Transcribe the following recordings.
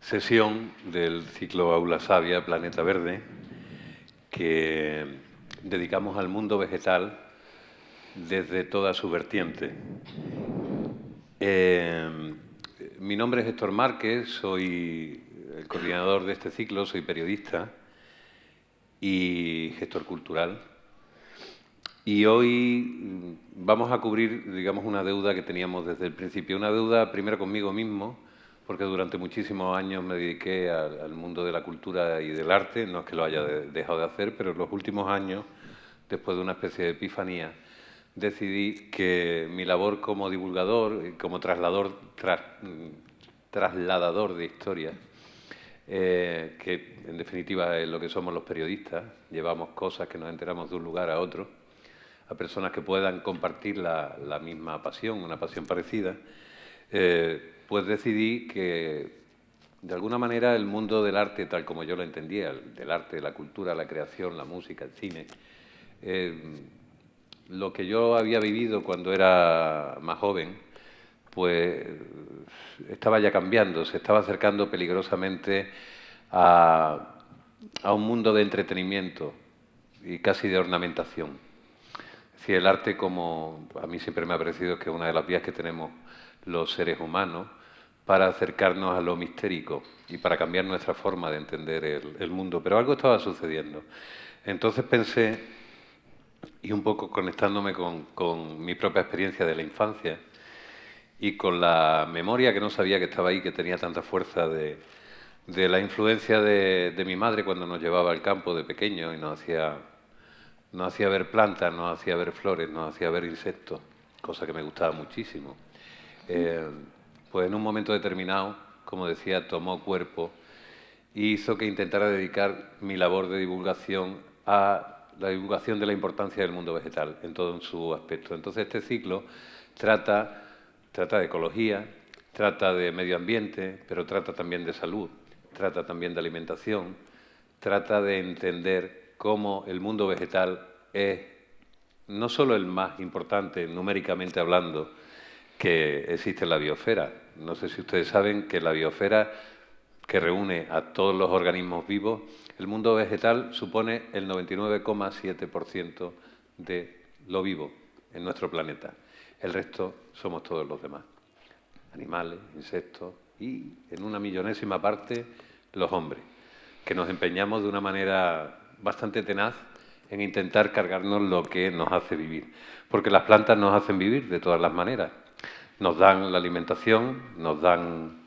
sesión del ciclo Aula Sabia, Planeta Verde, que dedicamos al mundo vegetal desde toda su vertiente. Mi nombre es Héctor Márquez, soy el coordinador de este ciclo, soy periodista y gestor cultural. Y hoy vamos a cubrir, digamos, una deuda que teníamos desde el principio. Una deuda primero conmigo mismo, porque durante muchísimos años me dediqué al mundo de la cultura y del arte. No es que lo haya dejado de hacer, pero en los últimos años, después de una especie de epifanía, decidí que mi labor como divulgador y como trasladador de historias, que en definitiva es lo que somos los periodistas, llevamos cosas que nos enteramos de un lugar a otro, a personas que puedan compartir la misma pasión, una pasión parecida, pues decidí que, de alguna manera, el mundo del arte, tal como yo lo entendía, del arte, la cultura, la creación, la música, el cine, lo que yo había vivido cuando era más joven, pues estaba ya cambiando, se estaba acercando peligrosamente a un mundo de entretenimiento y casi de ornamentación. Es decir, el arte, como a mí siempre me ha parecido que es una de las vías que tenemos los seres humanos para acercarnos a lo mistérico y para cambiar nuestra forma de entender el mundo. Pero algo estaba sucediendo. Entonces pensé, y un poco conectándome con mi propia experiencia de la infancia y con la memoria que no sabía que estaba ahí, que tenía tanta fuerza de la influencia de mi madre cuando nos llevaba al campo de pequeño y nos hacía ver plantas, nos hacía ver flores, nos hacía ver insectos, cosa que me gustaba muchísimo. Pues en un momento determinado, como decía, tomó cuerpo y hizo que intentara dedicar mi labor de divulgación a la divulgación de la importancia del mundo vegetal en todo su aspecto. Entonces este ciclo trata de ecología, trata de medio ambiente, pero trata también de salud, trata también de alimentación, trata de entender cómo el mundo vegetal es no solo el más importante numéricamente hablando que existe en la biosfera. No sé si ustedes saben que la biosfera, que reúne a todos los organismos vivos, el mundo vegetal supone el 99,7% de lo vivo en nuestro planeta. El resto somos todos los demás. Animales, insectos y, en una millonésima parte, los hombres, que nos empeñamos de una manera bastante tenaz en intentar cargarnos lo que nos hace vivir. Porque las plantas nos hacen vivir de todas las maneras. Nos dan la alimentación, nos dan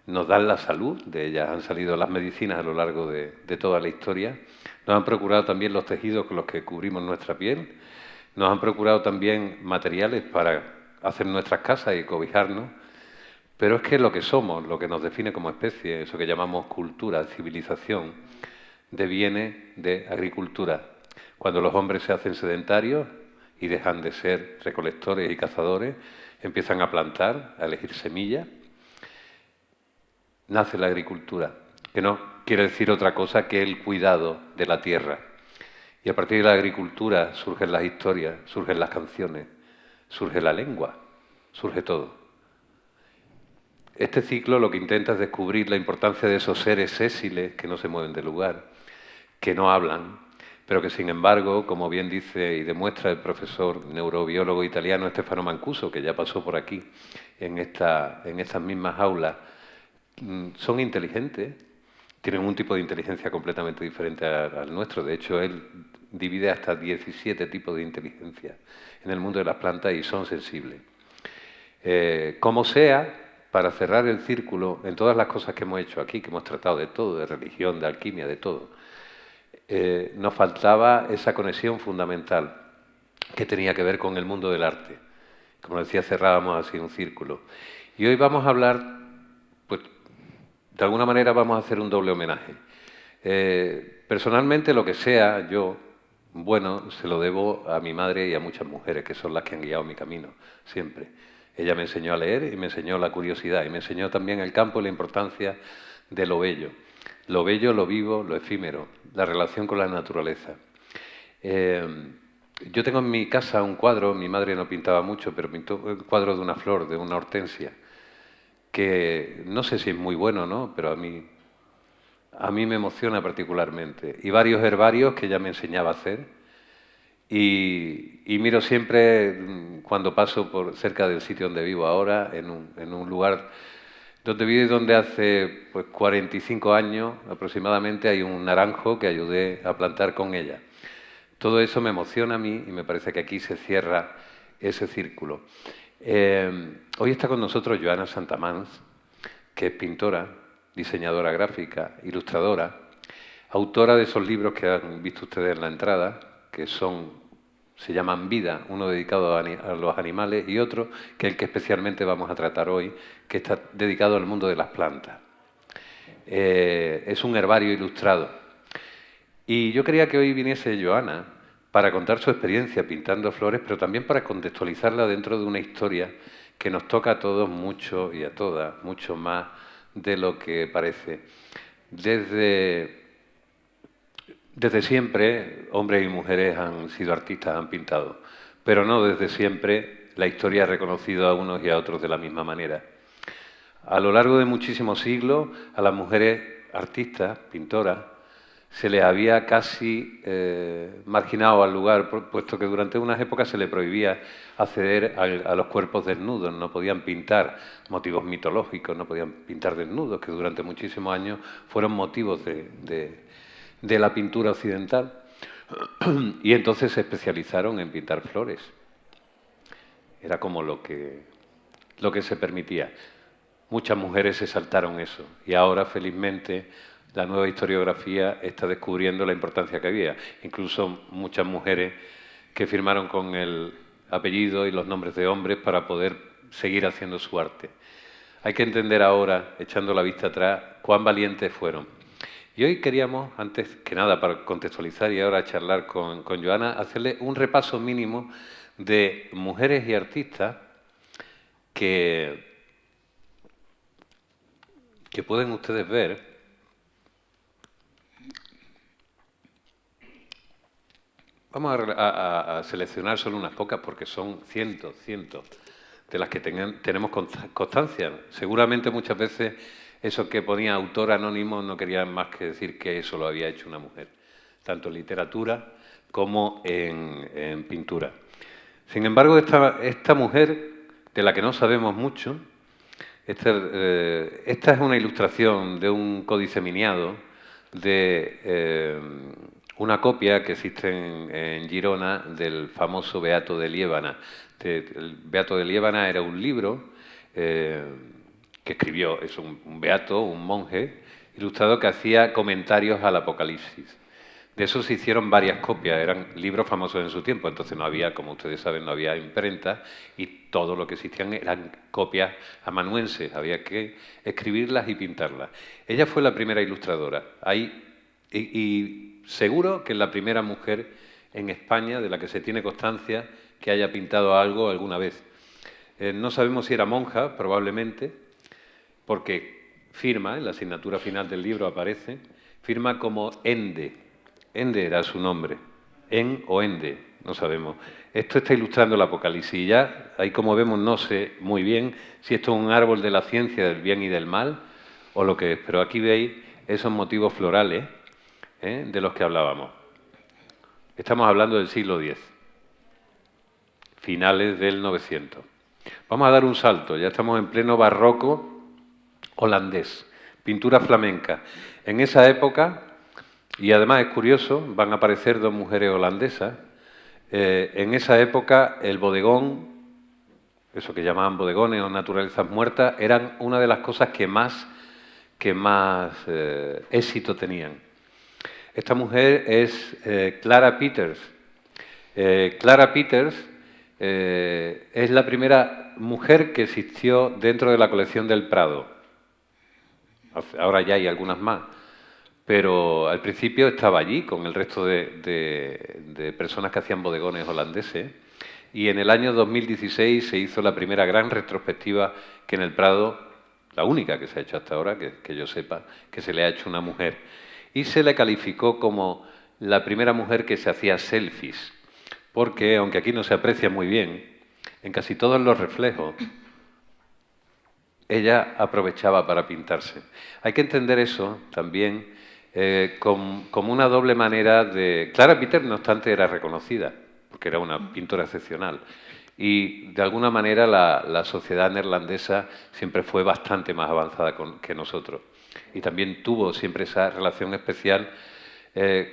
la salud, de ellas han salido las medicinas a lo largo de toda la historia. Nos han procurado también los tejidos con los que cubrimos nuestra piel. Nos han procurado también materiales para hacer nuestras casas y cobijarnos. Pero es que lo que somos, lo que nos define como especie, eso que llamamos cultura, civilización, deviene de agricultura. Cuando los hombres se hacen sedentarios y dejan de ser recolectores y cazadores, empiezan a plantar, a elegir semillas, nace la agricultura, que no quiere decir otra cosa que el cuidado de la tierra. Y a partir de la agricultura surgen las historias, surgen las canciones, surge la lengua, surge todo. Este ciclo lo que intenta es descubrir la importancia de esos seres sésiles que no se mueven de lugar, que no hablan, pero que sin embargo, como bien dice y demuestra el profesor neurobiólogo italiano Stefano Mancuso, que ya pasó por aquí en estas mismas aulas, son inteligentes, tienen un tipo de inteligencia completamente diferente al nuestro. De hecho, él divide hasta 17 tipos de inteligencia en el mundo de las plantas y son sensibles. Como sea, para cerrar el círculo, en todas las cosas que hemos hecho aquí, que hemos tratado de todo, de religión, de alquimia, de todo, nos faltaba esa conexión fundamental que tenía que ver con el mundo del arte. Como decía, cerrábamos así un círculo. Y hoy vamos a hablar, pues, de alguna manera vamos a hacer un doble homenaje. Personalmente, lo que sea yo, bueno, se lo debo a mi madre y a muchas mujeres, que son las que han guiado mi camino, siempre. Ella me enseñó a leer y me enseñó la curiosidad y me enseñó también el campo y la importancia de lo bello, lo vivo, lo efímero, la relación con la naturaleza. Yo tengo en mi casa un cuadro, mi madre no pintaba mucho, pero pintó el cuadro de una flor, de una hortensia, que no sé si es muy bueno, ¿no? Pero a mí me emociona particularmente. Y varios herbarios que ella me enseñaba a hacer. Y miro siempre, cuando paso por cerca del sitio donde vivo ahora, en un lugar donde vivo y donde hace pues 45 años aproximadamente hay un naranjo que ayudé a plantar con ella. Todo eso me emociona a mí y me parece que aquí se cierra ese círculo. Hoy está con nosotros Joana Santamans, que es pintora, diseñadora gráfica, ilustradora, autora de esos libros que han visto ustedes en la entrada, que se llaman Vida, uno dedicado a los animales y otro, que es el que especialmente vamos a tratar hoy, que está dedicado al mundo de las plantas. Es un herbario ilustrado. Y yo quería que hoy viniese Joana para contar su experiencia pintando flores, pero también para contextualizarla dentro de una historia que nos toca a todos mucho y a todas, mucho más de lo que parece. Desde siempre, hombres y mujeres han sido artistas, han pintado, pero no desde siempre la historia ha reconocido a unos y a otros de la misma manera. A lo largo de muchísimos siglos, a las mujeres artistas, pintoras, se les había casi marginado al lugar, puesto que durante unas épocas se les prohibía acceder a los cuerpos desnudos, no podían pintar motivos mitológicos, no podían pintar desnudos, que durante muchísimos años fueron motivos de la pintura occidental. Y entonces se especializaron en pintar flores. Era como lo que se permitía. Muchas mujeres se saltaron eso y ahora, felizmente, la nueva historiografía está descubriendo la importancia que había. Incluso muchas mujeres que firmaron con el apellido y los nombres de hombres para poder seguir haciendo su arte. Hay que entender ahora, echando la vista atrás, cuán valientes fueron. Y hoy queríamos, antes que nada, para contextualizar y ahora charlar con Joana, hacerle un repaso mínimo de mujeres y artistas que pueden ustedes ver. Vamos a seleccionar solo unas pocas porque son cientos de las que tenemos constancia. Seguramente muchas veces eso que ponía autor anónimo no quería más que decir que eso lo había hecho una mujer, tanto en literatura como en pintura. Sin embargo, esta mujer, de la que no sabemos mucho, esta es una ilustración de un códice miniado de una copia que existe en Girona del famoso Beato de Liébana. El Beato de Liébana era un libro que escribió, es un beato, un monje, ilustrado que hacía comentarios al Apocalipsis. De eso se hicieron varias copias, eran libros famosos en su tiempo, entonces no había, como ustedes saben, no había imprenta y todo lo que existían eran copias amanuenses, había que escribirlas y pintarlas. Ella fue la primera ilustradora, y seguro que es la primera mujer en España de la que se tiene constancia que haya pintado algo alguna vez. No sabemos si era monja, probablemente, porque firma, en la asignatura final del libro aparece, firma como Ende. Ende era su nombre. En o Ende, no sabemos. Esto está ilustrando el Apocalipsis y ya, ahí como vemos, no sé muy bien si esto es un árbol de la ciencia del bien y del mal o lo que es, pero aquí veis esos motivos florales de los que hablábamos. Estamos hablando del siglo X, finales del 900. Vamos a dar un salto, ya estamos en pleno barroco holandés, pintura flamenca. En esa época, y además es curioso, van a aparecer dos mujeres holandesas, en esa época el bodegón, eso que llamaban bodegones o naturalezas muertas, eran una de las cosas que más éxito tenían. Esta mujer es Clara Peters. Clara Peters es la primera mujer que existió dentro de la colección del Prado. Ahora ya hay algunas más, pero al principio estaba allí con el resto de personas que hacían bodegones holandeses y en el año 2016 se hizo la primera gran retrospectiva que en el Prado, la única que se ha hecho hasta ahora, que yo sepa, que se le ha hecho una mujer. Y se le calificó como la primera mujer que se hacía selfies, porque, aunque aquí no se aprecia muy bien, en casi todos los reflejos ella aprovechaba para pintarse. Hay que entender eso también como una doble manera de... Clara Peter, no obstante, era reconocida, porque era una pintora excepcional. Y de alguna manera la sociedad neerlandesa siempre fue bastante más avanzada que nosotros. Y también tuvo siempre esa relación especial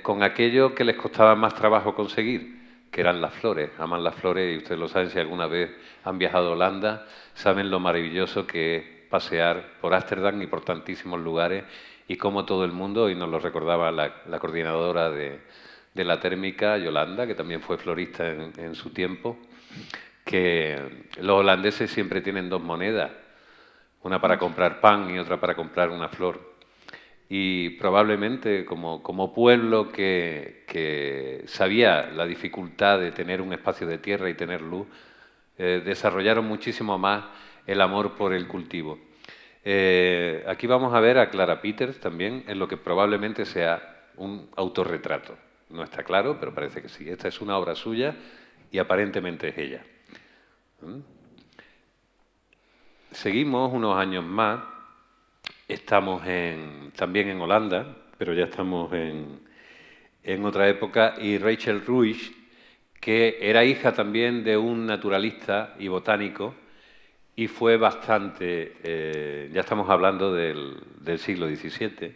con aquello que les costaba más trabajo conseguir, que eran las flores. Aman las flores y ustedes lo saben si alguna vez han viajado a Holanda, saben lo maravilloso que es pasear por Ámsterdam y por tantísimos lugares y cómo todo el mundo, y nos lo recordaba la coordinadora de la térmica, Yolanda, que también fue florista en su tiempo, que los holandeses siempre tienen dos monedas, una para comprar pan y otra para comprar una flor. Y probablemente como pueblo que sabía la dificultad de tener un espacio de tierra y tener luz, desarrollaron muchísimo más el amor por el cultivo. Aquí vamos a ver a Clara Peters también en lo que probablemente sea un autorretrato. No está claro, pero parece que sí. Esta es una obra suya y aparentemente es ella. Seguimos unos años más. Estamos también en Holanda, pero ya estamos en otra época, y Rachel Roush, que era hija también de un naturalista y botánico, y fue bastante, ya estamos hablando del siglo XVII,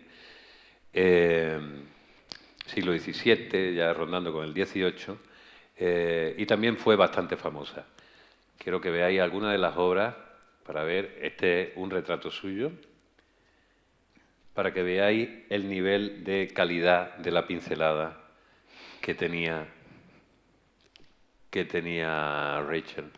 siglo XVII, ya rondando con el XVIII, y también fue bastante famosa. Quiero que veáis algunas de las obras para ver, este es un retrato suyo, para que veáis el nivel de calidad de la pincelada que tenía Rachel.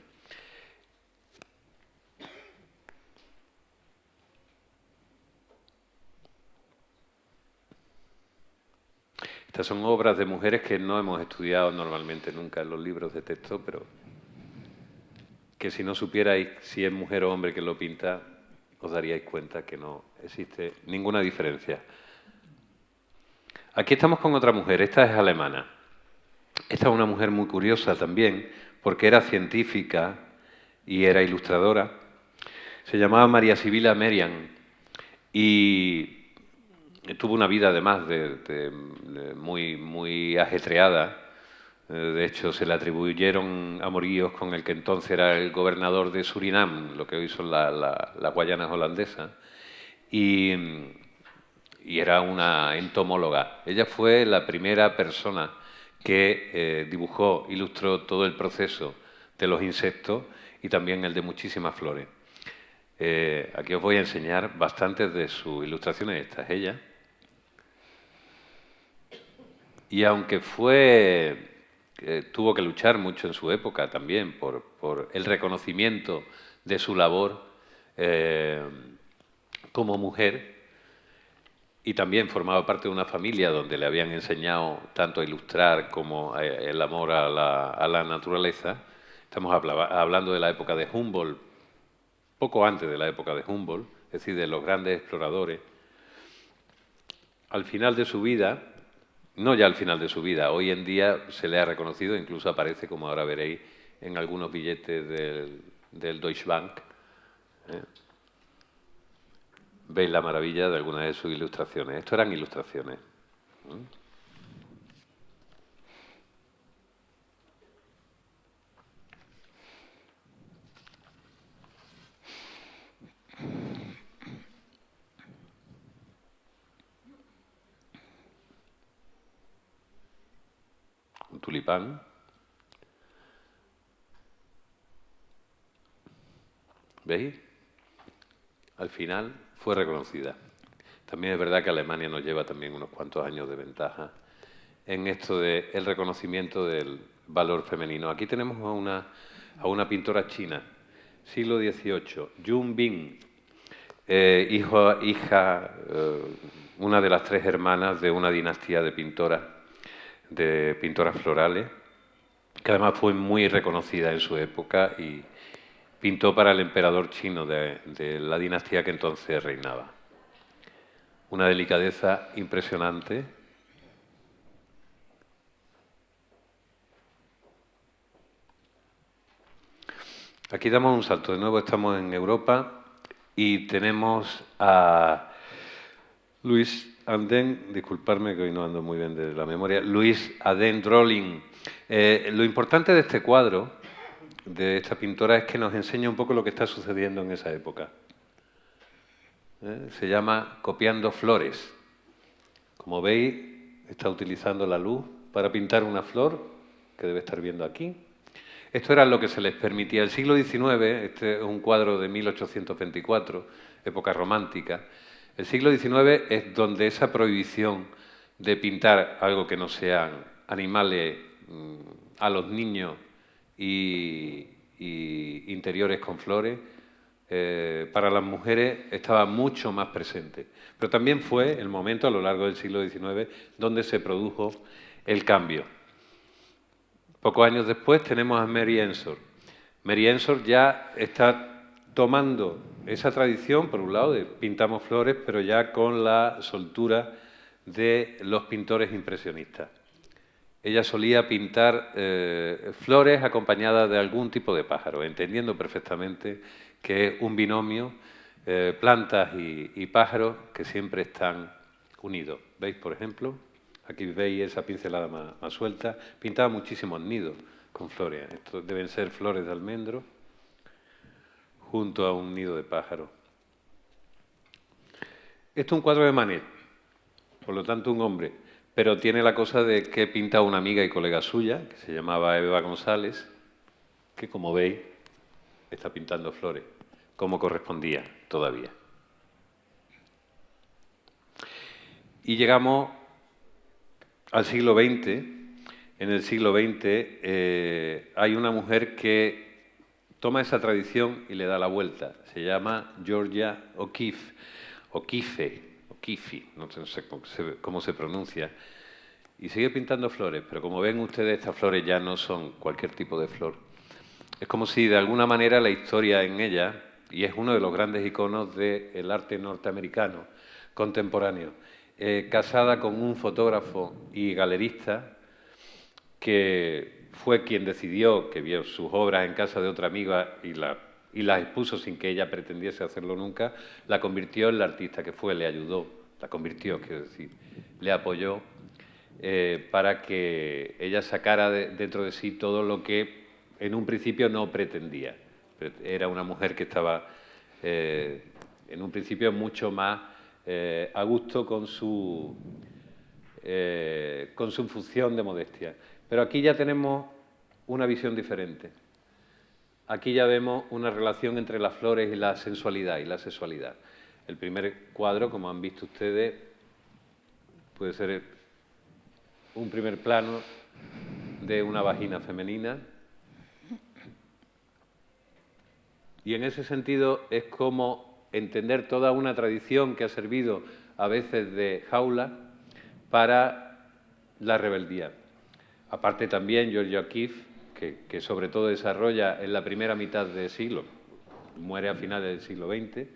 Estas son obras de mujeres que no hemos estudiado normalmente nunca en los libros de texto, pero que si no supierais si es mujer o hombre que lo pinta, os daríais cuenta que no existe ninguna diferencia. Aquí estamos con otra mujer, esta es alemana. Esta es una mujer muy curiosa también, porque era científica y era ilustradora. Se llamaba María Sibila Merian y tuvo una vida además de muy ajetreada. De hecho, se le atribuyeron amoríos con el que entonces era el gobernador de Surinam, lo que hoy son las Guayanas holandesas, y era una entomóloga. Ella fue la primera persona que dibujó, ilustró todo el proceso de los insectos y también el de muchísimas flores. Aquí os voy a enseñar bastantes de sus ilustraciones. Esta es ella. Y aunque tuvo que luchar mucho en su época también por el reconocimiento de su labor como mujer, y también formaba parte de una familia donde le habían enseñado tanto a ilustrar como el amor a la naturaleza. Estamos hablando de la época de Humboldt, poco antes de la época de Humboldt, es decir, de los grandes exploradores. Al final de su vida, no ya al final de su vida, hoy en día se le ha reconocido, incluso aparece, como ahora veréis, en algunos billetes del Deutsche Bank. Veis la maravilla de algunas de sus ilustraciones. Esto eran ilustraciones. Un tulipán. ¿Veis? Al final fue reconocida. También es verdad que Alemania nos lleva también unos cuantos años de ventaja en esto del reconocimiento del valor femenino. Aquí tenemos a una pintora china, siglo XVIII, Yun Bing, hija, una de las tres hermanas de una dinastía de pintoras florales, que además fue muy reconocida en su época y pintó para el emperador chino de la dinastía que entonces reinaba. Una delicadeza impresionante. Aquí damos un salto. De nuevo estamos en Europa Y tenemos a Louis Anden, disculparme que hoy no ando muy bien de la memoria, Louis Anden Drolling. Lo importante de este cuadro, de esta pintora, es que nos enseña un poco lo que está sucediendo en esa época. Se llama Copiando flores. Como veis, está utilizando la luz para pintar una flor, que debe estar viendo aquí. Esto era lo que se les permitía. El siglo XIX, este es un cuadro de 1824, época romántica. El siglo XIX es donde esa prohibición de pintar algo que no sean animales a los niños y interiores con flores, para las mujeres estaba mucho más presente. Pero también fue el momento a lo largo del siglo XIX donde se produjo el cambio. Pocos años después tenemos a Mary Ensor. Mary Ensor ya está tomando esa tradición, por un lado, de pintamos flores, pero ya con la soltura de los pintores impresionistas. Ella solía pintar flores acompañadas de algún tipo de pájaro, entendiendo perfectamente que es un binomio, plantas y pájaros, que siempre están unidos. ¿Veis, por ejemplo? Aquí veis esa pincelada más suelta. Pintaba muchísimos nidos con flores. Estos deben ser flores de almendro junto a un nido de pájaro. Esto es un cuadro de Manet, por lo tanto un hombre, pero tiene la cosa de que pinta una amiga y colega suya, que se llamaba Eva González, que como veis está pintando flores, como correspondía todavía. Y llegamos al siglo XX. En el siglo XX hay una mujer que toma esa tradición y le da la vuelta. Se llama Georgia O'Keeffe, O'Keeffe, no sé cómo se pronuncia, y sigue pintando flores, pero como ven ustedes, estas flores ya no son cualquier tipo de flor. Es como si de alguna manera la historia en ella, y es uno de los grandes iconos del arte norteamericano contemporáneo, casada con un fotógrafo y galerista que fue quien decidió, que vio sus obras en casa de otra amiga y las expuso sin que ella pretendiese hacerlo nunca, la convirtió en la artista que fue, le ayudó, la convirtió, quiero decir, le apoyó para que ella sacara dentro de sí todo lo que en un principio no pretendía. Era una mujer que estaba en un principio mucho más a gusto con su función de modestia. Pero aquí ya tenemos una visión diferente. Aquí ya vemos una relación entre las flores y la sensualidad y la sexualidad. El primer cuadro, como han visto ustedes, puede ser un primer plano de una vagina femenina. Y en ese sentido es como entender toda una tradición que ha servido a veces de jaula para la rebeldía. Aparte también Georgia O'Keeffe, que sobre todo desarrolla en la primera mitad del siglo, muere a finales del siglo XX,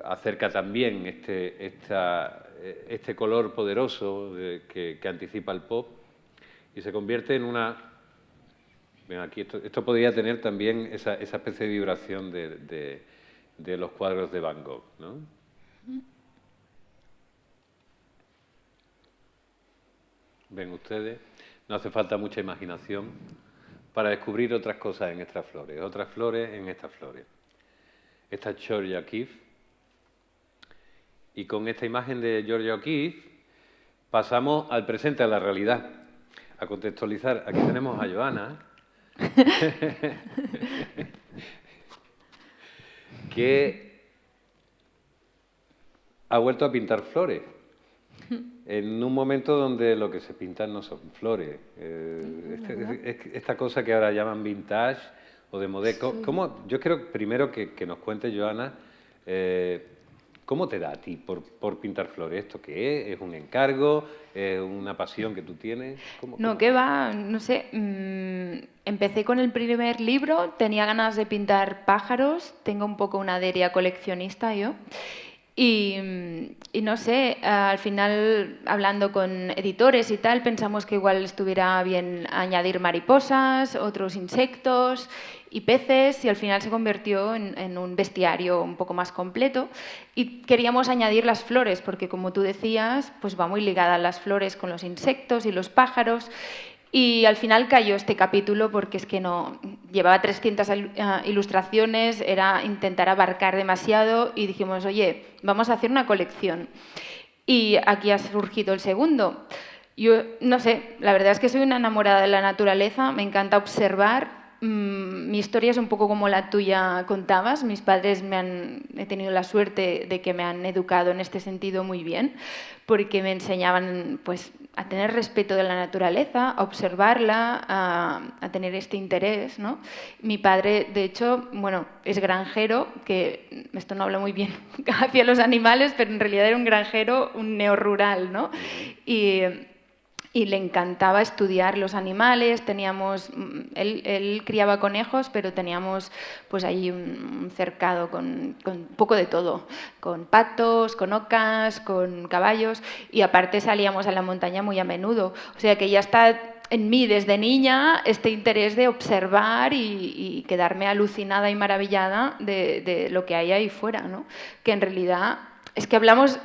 acerca también este color poderoso que anticipa el pop y se convierte en una... Ven aquí, esto podría tener también esa especie de vibración de los cuadros de Van Gogh, ¿no? Ven ustedes, no hace falta mucha imaginación para descubrir otras cosas en estas flores, otras flores en estas flores. Esta es Georgia O'Keeffe. Y con esta imagen de Georgia O'Keeffe pasamos al presente, a la realidad, a contextualizar. Aquí tenemos a Joana, que ha vuelto a pintar flores. En un momento donde lo que se pintan no son flores. Esta cosa que ahora llaman vintage o de modé. ¿Cómo? Yo quiero primero que nos cuente, Joana, ¿cómo te da a ti por pintar flores? ¿Esto qué es? ¿Es un encargo? ¿Es una pasión que tú tienes? No, ¿qué va? No sé. Empecé con el primer libro, tenía ganas de pintar pájaros, tengo un poco una deria coleccionista yo. Y no sé, al final, hablando con editores y tal, pensamos que igual estuviera bien añadir mariposas, otros insectos y peces, y al final se convirtió en un bestiario un poco más completo. Y queríamos añadir las flores, porque como tú decías, pues va muy ligada las flores con los insectos y los pájaros. Y al final cayó este capítulo porque es que no llevaba 300 ilustraciones, era intentar abarcar demasiado y dijimos, oye, vamos a hacer una colección. Y aquí ha surgido el segundo. Yo no sé, la verdad es que soy una enamorada de la naturaleza, me encanta observar. Mi historia es un poco como la tuya contabas. Mis padres he tenido la suerte de que me han educado en este sentido muy bien, porque me enseñaban pues, a tener respeto de la naturaleza, a observarla, a tener este interés, ¿no? Mi padre, de hecho, bueno, es granjero, que esto no habla muy bien hacia los animales, pero en realidad era un granjero, un neorrural, ¿no? Y le encantaba estudiar los animales. Él criaba conejos, pero teníamos pues ahí un cercado con un poco de todo, con patos, con ocas, con caballos, y aparte salíamos a la montaña muy a menudo. O sea que ya está en mí desde niña este interés de observar y quedarme alucinada y maravillada de lo que hay ahí fuera, ¿no? Que en realidad es que hablamos...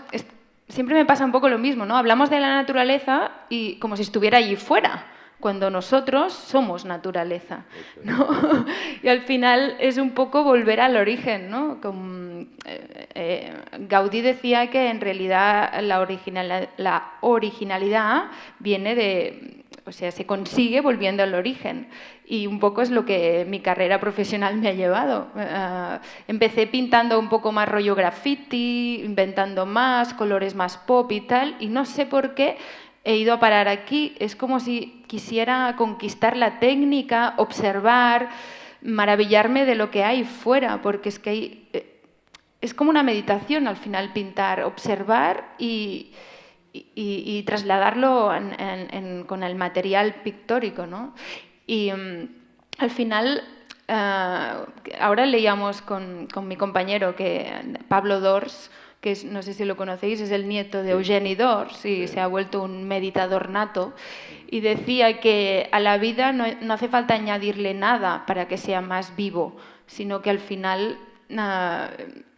Siempre me pasa un poco lo mismo, ¿no? Hablamos de la naturaleza y como si estuviera allí fuera, cuando nosotros somos naturaleza, ¿no? Y al final es un poco volver al origen, ¿no? Gaudí decía que en realidad la originalidad viene de... O sea, se consigue volviendo al origen. Y un poco es lo que mi carrera profesional me ha llevado. Empecé pintando un poco más rollo graffiti, inventando más, colores más pop y tal, y no sé por qué he ido a parar aquí. Es como si quisiera conquistar la técnica, observar, maravillarme de lo que hay fuera, porque es que es como una meditación al final pintar, observar y trasladarlo con el material pictórico, ¿no? Y al final, ahora leíamos con mi compañero, Pablo Dors, que no sé si lo conocéis, es el nieto de Eugeni Dors y se ha vuelto un meditador nato, y decía que a la vida no hace falta añadirle nada para que sea más vivo, sino que al final...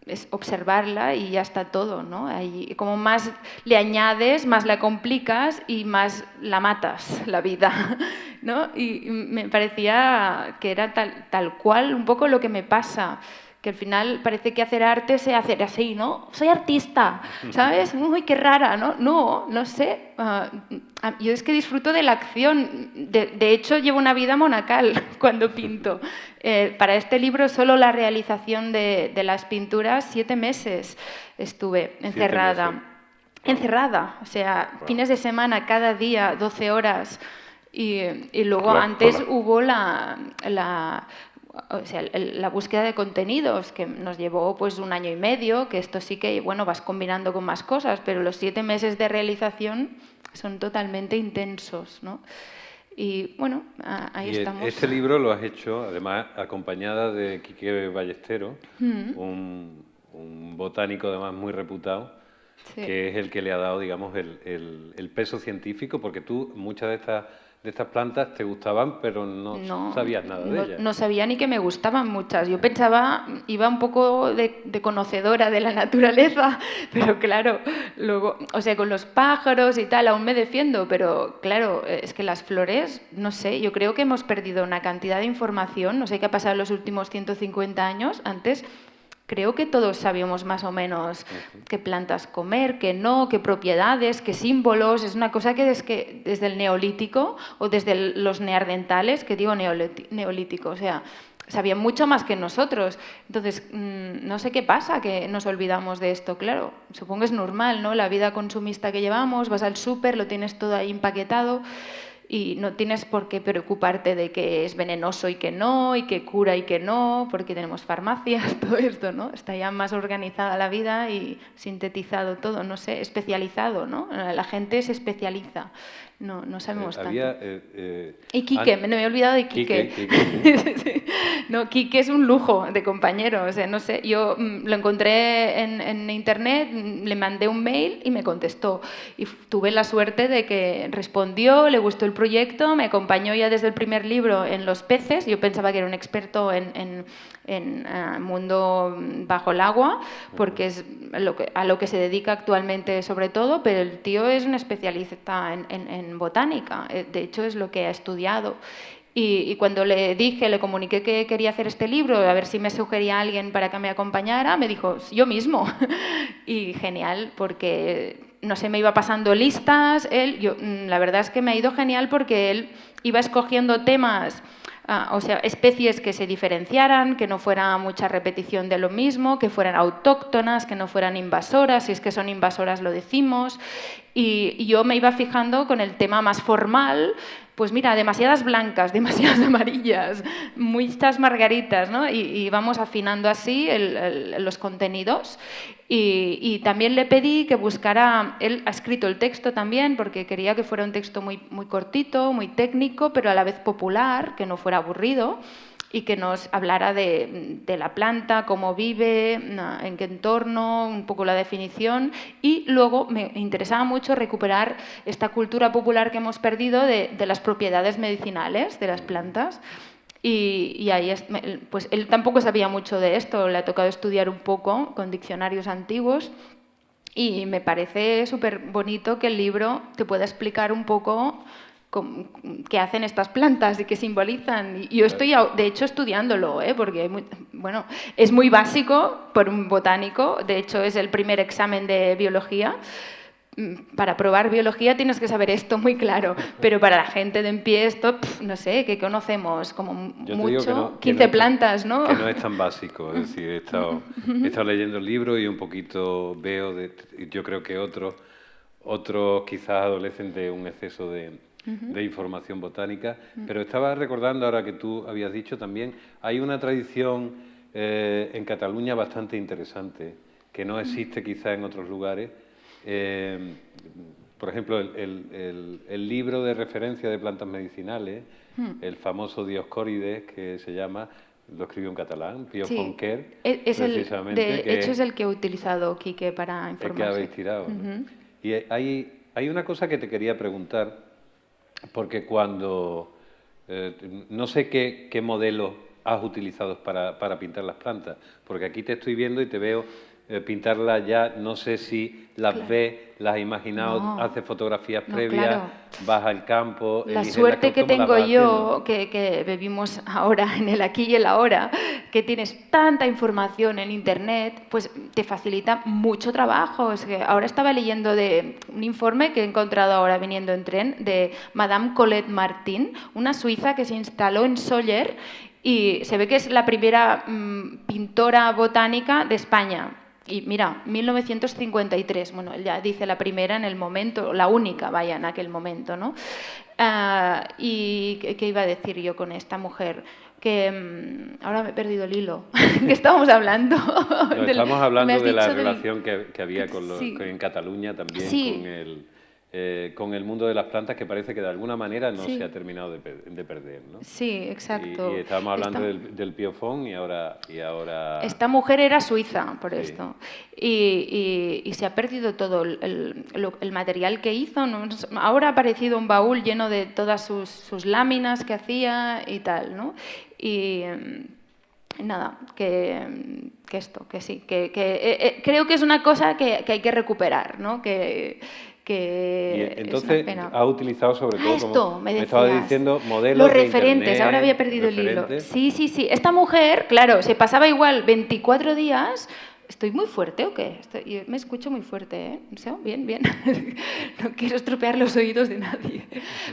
es observarla y ya está todo, ¿no? Ahí, como más le añades, más la complicas y más la matas, la vida, ¿no? Y me parecía que era tal cual un poco lo que me pasa, que al final parece que hacer arte sea hacer así, ¿no? Soy artista, ¿sabes? Uy, qué rara, ¿no? No sé. Yo es que disfruto de la acción. De hecho, llevo una vida monacal cuando pinto. Para este libro, solo la realización de las pinturas, 7 meses estuve encerrada. 7 meses. Encerrada, o sea, fines de semana, cada día, 12 horas. Y luego Claro, antes sola. hubo la búsqueda de contenidos, que nos llevó pues 1 año y medio, que esto sí que, bueno, vas combinando con más cosas, pero los 7 meses de realización son totalmente intensos, ¿no? Y bueno, ahí estamos. Este libro lo has hecho, además, acompañada de Quique Ballestero, un botánico además muy reputado, Sí. que es el que le ha dado, digamos, el peso científico, porque tú muchas de estas plantas te gustaban, pero no sabías nada de ellas. No sabía ni que me gustaban muchas. Yo pensaba, iba un poco de conocedora de la naturaleza, pero claro, luego, o sea, con los pájaros y tal, aún me defiendo, pero claro, es que las flores, no sé, yo creo que hemos perdido una cantidad de información, no sé qué ha pasado en los últimos 150 años. Antes creo que todos sabíamos más o menos qué plantas comer, qué no, qué propiedades, qué símbolos. Es una cosa que desde el neolítico o desde los neandertales, que digo neolítico, o sea, sabían mucho más que nosotros. Entonces, no sé qué pasa, que nos olvidamos de esto. Claro, supongo que es normal, ¿no? La vida consumista que llevamos, vas al súper, lo tienes todo ahí empaquetado. Y no tienes por qué preocuparte de que es venenoso y que cura y que no, porque tenemos farmacias, todo esto, ¿no? Está ya más organizada la vida y sintetizado todo, no sé, especializado, ¿no? La gente se especializa. no sabemos tanto. Había, Y Quique, me he olvidado de Quique. Quique. No, Quique es un lujo de compañero, o sea, no sé, yo lo encontré en internet, le mandé un mail y me contestó. Y tuve la suerte de que respondió, le gustó el proyecto, me acompañó ya desde el primer libro en los peces. Yo pensaba que era un experto en mundo bajo el agua, porque es a lo que se dedica actualmente sobre todo, pero el tío es un especialista en botánica, de hecho es lo que ha estudiado. Y cuando le comuniqué que quería hacer este libro, a ver si me sugería a alguien para que me acompañara, me dijo, yo mismo. Y genial, porque no sé, me iba pasando listas, la verdad es que me ha ido genial porque él iba escogiendo temas, o sea, especies que se diferenciaran, que no fuera mucha repetición de lo mismo, que fueran autóctonas, que no fueran invasoras, si es que son invasoras lo decimos. Y yo me iba fijando con el tema más formal, pues mira, demasiadas blancas, demasiadas amarillas, muchas margaritas, ¿no? Y vamos afinando así los contenidos. Y también le pedí que buscara, él ha escrito el texto también, porque quería que fuera un texto muy, muy cortito, muy técnico, pero a la vez popular, que no fuera aburrido, y que nos hablara de la planta, cómo vive, en qué entorno, un poco la definición. Y luego me interesaba mucho recuperar esta cultura popular que hemos perdido de las propiedades medicinales de las plantas. Y ahí, pues él tampoco sabía mucho de esto, le ha tocado estudiar un poco con diccionarios antiguos. Y me parece súper bonito que el libro te pueda explicar un poco qué hacen estas plantas y qué simbolizan. Y yo estoy, de hecho, estudiándolo, porque bueno, es muy básico por un botánico. De hecho, es el primer examen de biología. Para probar biología tienes que saber esto muy claro, pero para la gente de en pie esto, no sé, que conocemos como mucho, 15 plantas, ¿no? Que no es tan básico, es decir, he estado leyendo el libro y un poquito veo, yo creo que otros quizás adolecen de un exceso de información botánica, pero estaba recordando ahora que tú habías dicho también, hay una tradición en Cataluña bastante interesante, que no existe quizás en otros lugares. Por ejemplo, el libro de referencia de plantas medicinales, el famoso Dioscórides, que se llama, lo escribió en catalán, Pío Fontquer, precisamente. De hecho, es el que he utilizado, Quique, para informarse. El que habéis tirado, ¿no? Y hay una cosa que te quería preguntar, porque cuando... no sé qué modelo has utilizado para pintar las plantas, porque aquí te estoy viendo y te veo pintarlas ya, no sé si las ves, las has imaginado, haces fotografías previas, vas al campo... La suerte que tengo yo, que vivimos ahora en el aquí y el ahora, que tienes tanta información en Internet, pues te facilita mucho trabajo. Es que ahora estaba leyendo de un informe que he encontrado ahora viniendo en tren de Madame Colette Martin, una suiza que se instaló en Sóller y se ve que es la primera pintora botánica de España. Y mira, 1953, bueno, ya dice la primera en el momento, la única, vaya, en aquel momento, ¿no? ¿Y qué iba a decir yo con esta mujer? Que ahora me he perdido el hilo. ¿Qué estábamos hablando? No, estamos hablando de la relación que había en Cataluña también con el mundo de las plantas, que parece que de alguna manera no se ha terminado de perder, ¿no? Sí, exacto. Y estábamos hablando del Piofón y ahora... Esta mujer era suiza, por esto. Y se ha perdido todo el material que hizo. ¿No? Ahora ha aparecido un baúl lleno de todas sus láminas que hacía y tal, ¿no? Y... nada, que sí, que creo que es una cosa que hay que recuperar, ¿no? Y entonces ha utilizado sobre todo, como me estaba diciendo, modelos los de referentes, Internet, ahora había perdido el hilo. Sí. Esta mujer, claro, se pasaba igual 24 días... ¿Estoy muy fuerte o qué? Me escucho muy fuerte, ¿eh? ¿No? Bien. No quiero estropear los oídos de nadie.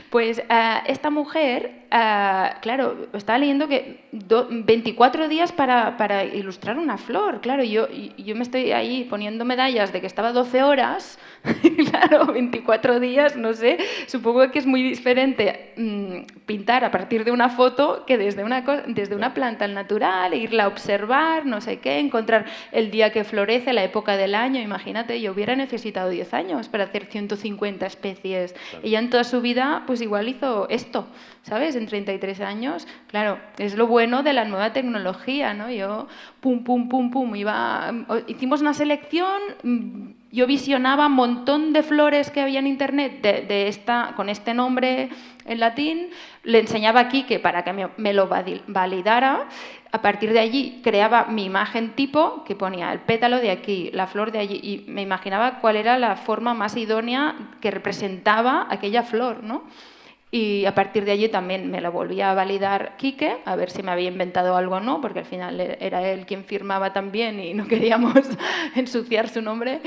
Pues esta mujer, claro, estaba leyendo que 24 días para ilustrar una flor. Claro, yo me estoy ahí poniendo medallas de que estaba 12 horas. Claro, 24 días, no sé. Supongo que es muy diferente pintar a partir de una foto que desde una planta al natural, e irla a observar, no sé qué, encontrar el día día que florece, la época del año, imagínate, yo hubiera necesitado 10 años para hacer 150 especies. Claro. Ella en toda su vida, pues igual hizo esto, ¿sabes? En 33 años. Claro, es lo bueno de la nueva tecnología, ¿no? Yo, pum, pum, pum, pum, hicimos una selección, yo visionaba un montón de flores que había en internet con este nombre en latín, le enseñaba a Quique para que me lo validara. A partir de allí creaba mi imagen tipo, que ponía el pétalo de aquí, la flor de allí, y me imaginaba cuál era la forma más idónea que representaba aquella flor, ¿no? Y a partir de allí también me lo volvía a validar Quique, a ver si me había inventado algo o no, porque al final era él quien firmaba también y no queríamos ensuciar su nombre,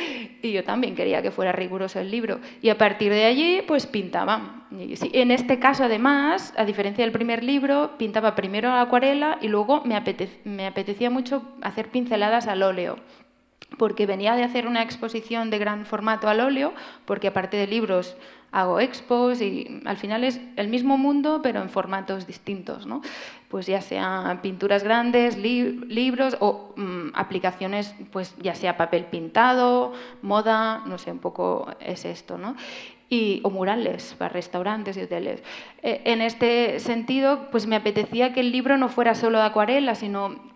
y yo también quería que fuera riguroso el libro. Y a partir de allí, pues pintaba. Y sí, en este caso, además, a diferencia del primer libro, pintaba primero a la acuarela y luego me apetecía mucho hacer pinceladas al óleo, porque venía de hacer una exposición de gran formato al óleo, porque aparte de libros hago expos y al final es el mismo mundo pero en formatos distintos, ¿no? Pues ya sean pinturas grandes, libros o aplicaciones, pues ya sea papel pintado, moda, no sé, un poco es esto, ¿no? O murales para restaurantes y hoteles. En este sentido, pues me apetecía que el libro no fuera solo de acuarela, sino...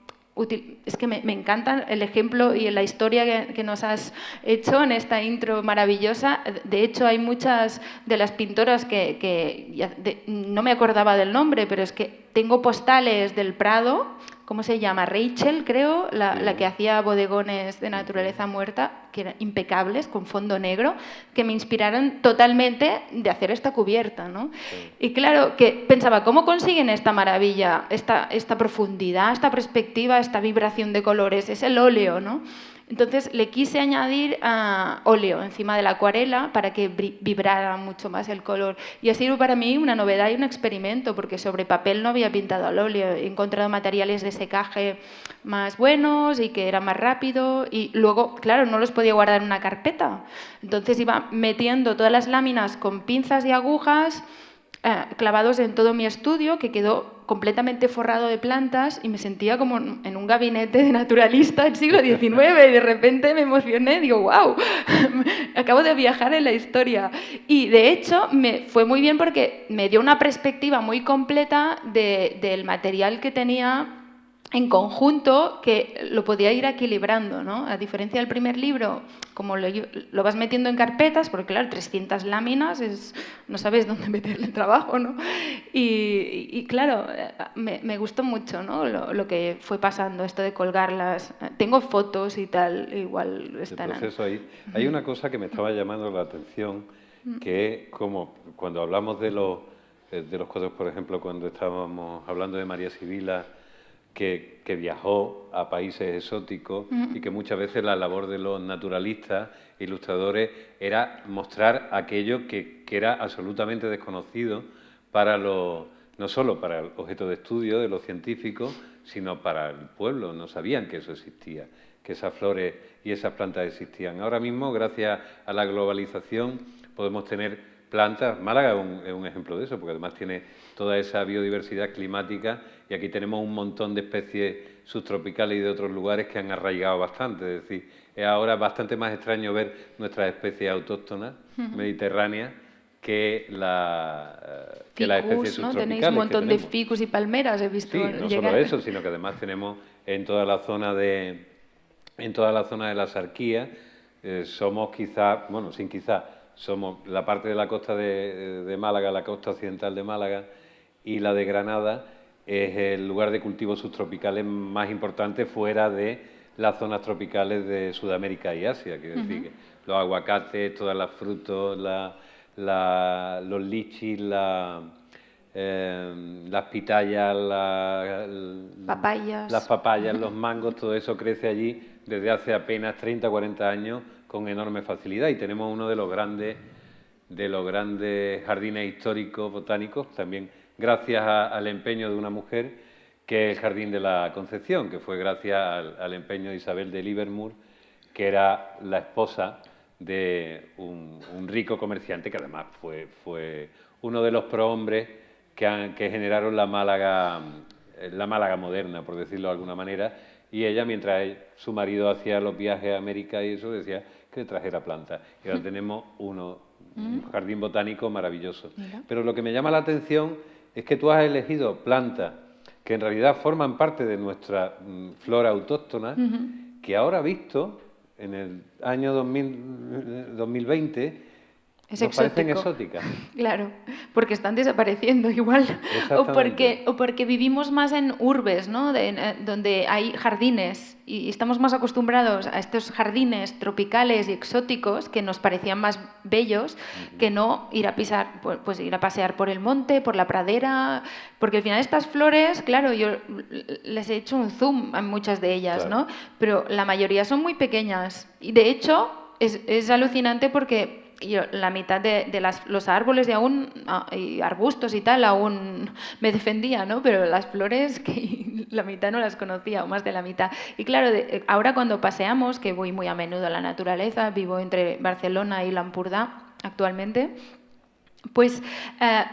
Es que me encanta el ejemplo y la historia que nos has hecho en esta intro maravillosa. De hecho, hay muchas de las pintoras no me acordaba del nombre, pero es que tengo postales del Prado. ¿Cómo se llama? Rachel, creo, la que hacía bodegones de naturaleza muerta, que eran impecables, con fondo negro, que me inspiraron totalmente de hacer esta cubierta, ¿no? Sí. Y claro, que pensaba, ¿cómo consiguen esta maravilla, esta profundidad, esta perspectiva, esta vibración de colores? Es el óleo, ¿no? Entonces le quise añadir óleo encima de la acuarela para que vibrara mucho más el color. Y ha sido para mí una novedad y un experimento, porque sobre papel no había pintado al óleo. He encontrado materiales de secaje más buenos y que eran más rápido. Y luego, claro, no los podía guardar en una carpeta. Entonces iba metiendo todas las láminas con pinzas y agujas clavados en todo mi estudio, que quedó completamente forrado de plantas y me sentía como en un gabinete de naturalista del siglo XIX y de repente me emocioné, digo, wow, acabo de viajar en la historia. Y de hecho me fue muy bien porque me dio una perspectiva muy completa del material que tenía en conjunto, que lo podía ir equilibrando, ¿no? A diferencia del primer libro, como lo vas metiendo en carpetas, porque claro, 300 láminas, no sabes dónde meterle el trabajo, ¿no? Y claro, me gustó mucho, ¿no? Lo que fue pasando, esto de colgarlas. Tengo fotos y tal, igual están... El proceso ahí. Hay una cosa que me estaba llamando la atención, que es como cuando hablamos de los cuadros, por ejemplo, cuando estábamos hablando de María Sibila, que viajó a países exóticos y que muchas veces la labor de los naturalistas, ilustradores, era mostrar aquello que era absolutamente desconocido para no solo para el objeto de estudio de los científicos, sino para el pueblo. No sabían que eso existía, que esas flores y esas plantas existían. Ahora mismo, gracias a la globalización, podemos tener plantas. Málaga es un ejemplo de eso, porque además tiene toda esa biodiversidad climática y aquí tenemos un montón de especies subtropicales y de otros lugares que han arraigado bastante. Es decir, es ahora bastante más extraño ver nuestras especies autóctonas mediterráneas que las especies subtropicales. Tenéis un montón de ficus y palmeras, he visto. Sí, no solo eso, sino que además tenemos en toda la zona de la Sarquía, somos quizá, bueno, sin quizá, somos la parte de la costa de Málaga, la costa occidental de Málaga y la de Granada, es el lugar de cultivos subtropicales más importante fuera de las zonas tropicales de Sudamérica y Asia. Quiero decir que los aguacates, todas las frutos, los lichis, las pitayas, las papayas, los mangos, todo eso crece allí desde hace apenas 30 o 40 años con enorme facilidad y tenemos uno de los grandes jardines históricos botánicos, también gracias al empeño de una mujer, que es el Jardín de la Concepción, que fue gracias al empeño de Isabel de Livermore, que era la esposa de un rico comerciante que además fue uno de los prohombres que generaron la Málaga moderna, por decirlo de alguna manera, Y ella, mientras su marido hacía los viajes a América y eso, decía que trajera plantas. Y ahora tenemos un jardín botánico maravilloso. Mira. Pero lo que me llama la atención es que tú has elegido plantas que en realidad forman parte de nuestra flora autóctona, que ahora visto, en el año 2020, Es nos parecen exótico. exóticas. Claro, porque están desapareciendo igual. O porque vivimos más en urbes, ¿no? Donde hay jardines y estamos más acostumbrados a estos jardines tropicales y exóticos que nos parecían más bellos que no ir a pisar, pues ir a pasear por el monte, por la pradera, porque al final estas flores, claro, yo les he hecho un zoom a muchas de ellas, Claro. ¿no? Pero la mayoría son muy pequeñas y de hecho es alucinante porque la mitad de los árboles y arbustos y tal aún me defendía, ¿no? Pero las flores, que la mitad no las conocía, o más de la mitad. Y claro, ahora cuando paseamos, que voy muy a menudo a la naturaleza, vivo entre Barcelona y l'Empordà actualmente, pues